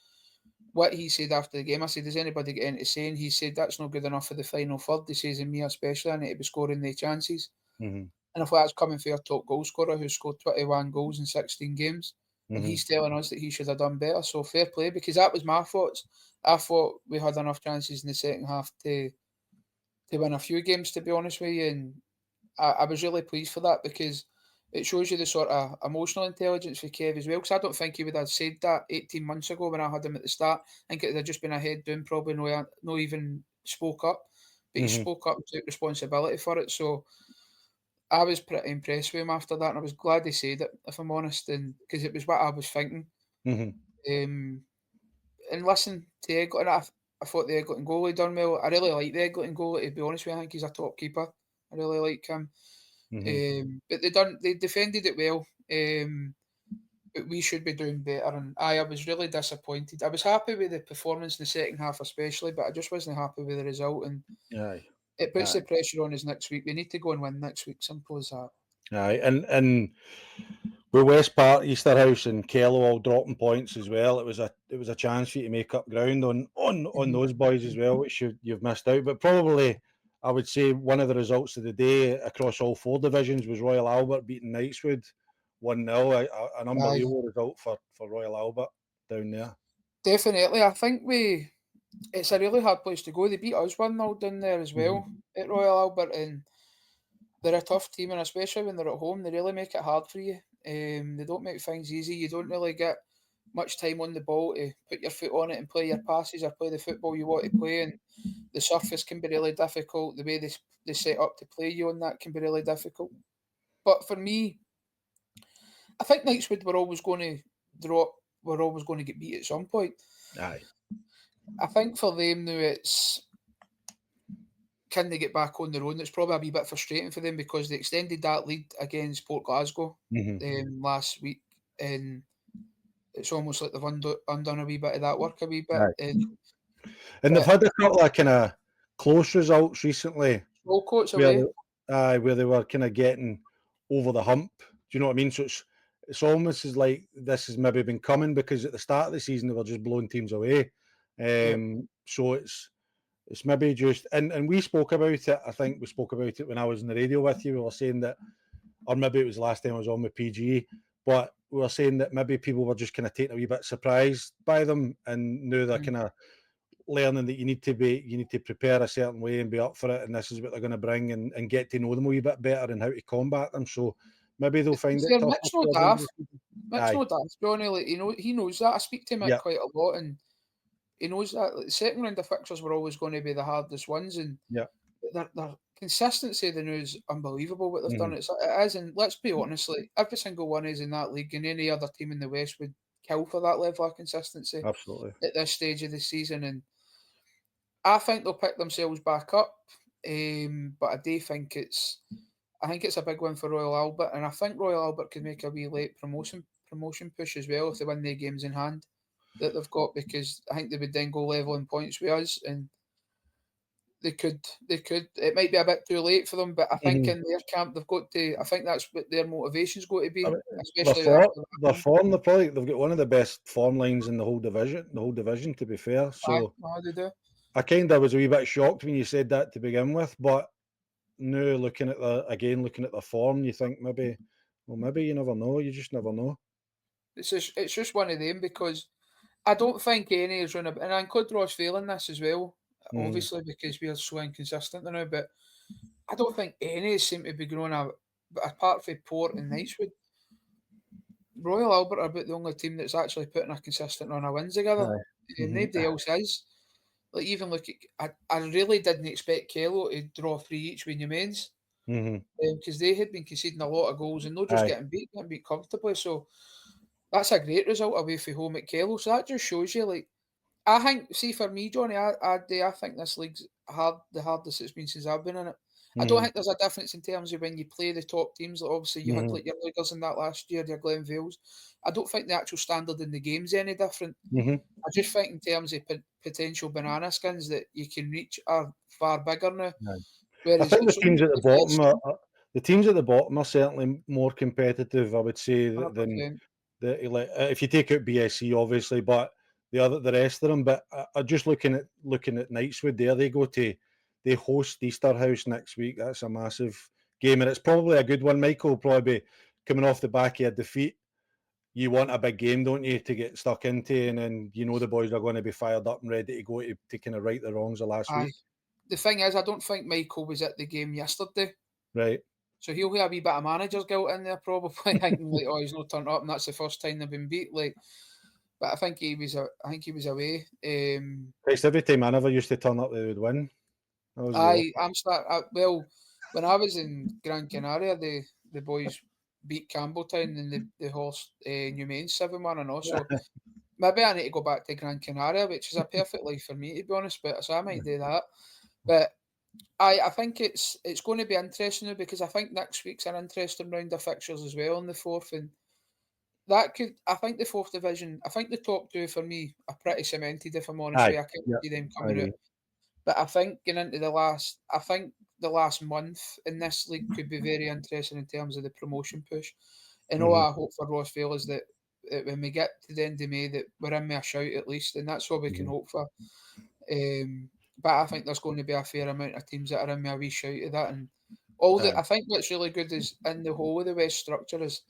what he said after the game, I said, does anybody get into saying? He said, that's not good enough for the final third. He says, and me especially, I need to be scoring the chances. And if that's coming for our top goal scorer who scored 21 goals in 16 games, and he's telling us that he should have done better. So fair play, because that was my thoughts. I thought we had enough chances in the second half to win a few games, to be honest with you. And I was really pleased for that because it shows you the sort of emotional intelligence for Kev as well. Because I don't think he would have said that 18 months ago when I had him at the start. I think it would have just been a head down, probably no even spoke up. But he spoke up and took responsibility for it. So I was pretty impressed with him after that, and I was glad he said it, if I'm honest, and because it was what I was thinking. And listen to Eglinton, I thought the Eglinton goalie done well. I really like the Eglinton goalie, to be honest with you. I think he's a top keeper. I really like him. But they defended it well. But we should be doing better. And I was really disappointed. I was happy with the performance in the second half, especially, but I just wasn't happy with the result. And it puts the pressure on us next week. We need to go and win next week. Simple as that. Aye, and with West Park, Easterhouse, and Kellow all dropping points as well, it was a chance for you to make up ground on those boys as well, which you've missed out. But probably, I would say one of the results of the day across all 4 divisions was Royal Albert beating Knightswood 1-0. An unbelievable result for Royal Albert down there. Definitely. I think we it's a really hard place to go. They beat us 1-0 down there as well at Royal Albert, and they're a tough team, and especially when they're at home, they really make it hard for you. They don't make things easy. You don't really get much time on the ball to put your foot on it and play your passes or play the football you want to play, and the surface can be really difficult. The way they set up to play you on that can be really difficult. But for me, I think Knightswood were always going to drop. We're always going to get beat at some point. Aye. I think for them now, it's can they get back on their own? It's probably a wee bit frustrating for them because they extended that lead against Port Glasgow last week, and it's almost like they've undone a wee bit of that work a wee bit. And they've had a couple of kind of close results recently Walcott's where away. where they were kind of getting over the hump. Do you know what I mean? So it's almost as like this has maybe been coming because at the start of the season they were just blowing teams away. So it's maybe just and we spoke about it. I think we spoke about it when I was on the radio with you. We were saying that, or maybe it was the last time I was on with PGE, but we were saying that maybe people were just kind of taken a wee bit surprised by them, and now they're kind of learning that you need to prepare a certain way and be up for it, and this is what they're going to bring, and get to know them a wee bit better and how to combat them. So maybe they'll find it tougher. Mick's no daft. Mick's no daft, Johnny. Like, he knows that. I speak to Mick quite a lot, and he knows that. Like, the second round of fixtures were always going to be the hardest ones, and their consistency, the news, unbelievable what they've done. It is, and let's be honest, like every single one is in that league, and any other team in the West would kill for that level of consistency. Absolutely. At this stage of the season, and I think they'll pick themselves back up. But I do think I think it's a big win for Royal Albert, and I think Royal Albert could make a wee late promotion push as well if they win their games in hand that they've got, because I think they would then go level in points with us, and they could. It might be a bit too late for them, but I think in their camp they've got to. I think that's what their motivation's got to be, especially their form. They've got one of the best form lines in the whole division. To be fair, so they do. I kind of was a wee bit shocked when you said that to begin with, but now looking at their form, you think maybe you never know. You just never know. It's just one of them, because I don't think any is running, and I include Rossvale in this as well, obviously because we are so inconsistent now. But I don't think any seem to be growing up. But apart from Port and Knightswood, Royal Albert are about the only team that's actually putting a consistent run of wins together. Nobody else is. Like, even look at, I really didn't expect Kello to draw 3 each with Newmains, because they had been conceding a lot of goals and not just getting beat comfortably. So that's a great result away from home at Kello. So that just shows you, like, I think, see, for me, Johnny, I think this league's the hardest it's been since I've been in it. I don't think there's a difference in terms of when you play the top teams. Like, obviously, you had like your Lakers in that last year, your Glenvales. I don't think the actual standard in the game's any different. I just think in terms of potential banana skins that you can reach are far bigger now. Whereas I think the teams at the bottom are certainly more competitive, I would say, than if you take out BSC, obviously, but the rest of them. But just looking at Knightswood, they host Easterhouse next week. That's a massive game, and it's probably a good one. Michael will probably be coming off the back of a defeat. You want a big game, don't you, to get stuck into, and then the boys are going to be fired up and ready to go to kind of right the wrongs of last week. The thing is, I don't think Michael was at the game yesterday. Right. So he'll have a wee bit of manager's guilt in there, probably thinking like, oh, he's not turned up, and that's the first time they've been beat. Like, but I think he was away. It's every time I never used to turn up, they would win. Well, when I was in Gran Canaria, the boys beat Campbelltown and they host Newmains 7-1 and also. Maybe I need to go back to Gran Canaria, which is a perfect life for me, to be honest. But so I might do that. But I think it's going to be interesting now, because I think next week's an interesting round of fixtures as well in the fourth, and that could. I think the fourth division. I think the top two for me are pretty cemented. If I'm honest with you, I can't see them coming out. But I think getting into the last month in this league could be very interesting in terms of the promotion push. And all I hope for Wosfl is that when we get to the end of May, that we're in with a shout at least, and that's all we can hope for. But I think there's going to be a fair amount of teams that are in with a wee shout of that, and I think what's really good is in the whole of the West structure is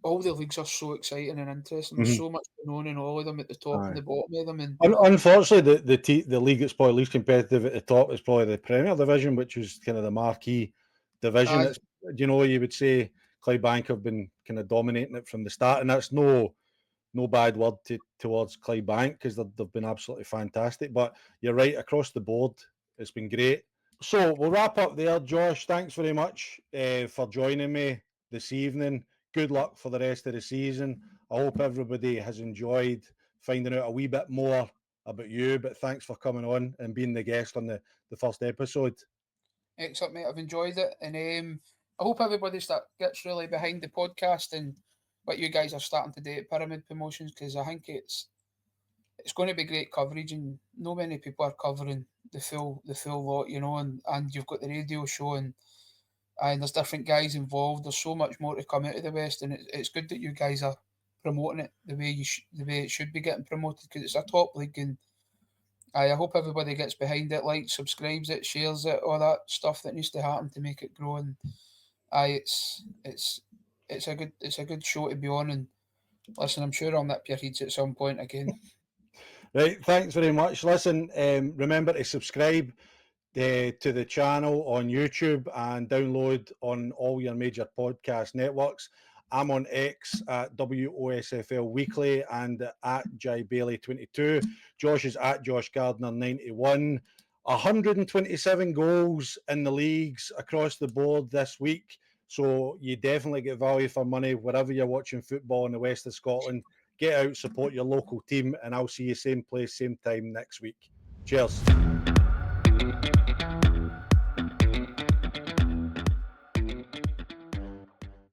all the leagues are so exciting and interesting. There's so much going on in all of them at the top and Aye. the bottom of them, and Unfortunately, the league that's probably least competitive at the top is probably the Premier Division, which is kind of the marquee division. aye, It's, you would say Clydebank have been kind of dominating it from the start, and that's no bad word towards Clydebank because they've been absolutely fantastic. But you're right, across the board, it's been great. So we'll wrap up there, Josh. Thanks very much for joining me this evening. Good luck for the rest of the season. I hope everybody has enjoyed finding out a wee bit more about you. But thanks for coming on and being the guest on the first episode. excellent, mate. I've enjoyed it, and I hope everybody gets really behind the podcast and what you guys are starting to do at Pyramid Promotions, because I think it's going to be great coverage, and no many people are covering the full lot, and you've got the radio show, and there's different guys involved. There's so much more to come out of the West, and it's good that you guys are promoting it the way it should be getting promoted, because it's a top league, and I hope everybody gets behind it, like, subscribes it, shares it, all that stuff that needs to happen to make it grow. And it's a good show to be on. And listen, I'm sure I'll nip your heads at some point again. Right, thanks very much. Listen, remember to subscribe to the channel on YouTube and download on all your major podcast networks. I'm on X at WOSFL Weekly and at JBailey22. Josh is at Josh Gardner 91. 127 goals in the leagues across the board this week. So you definitely get value for money wherever you're watching football in the west of Scotland. Get out, support your local team, and I'll see you same place, same time next week. Cheers.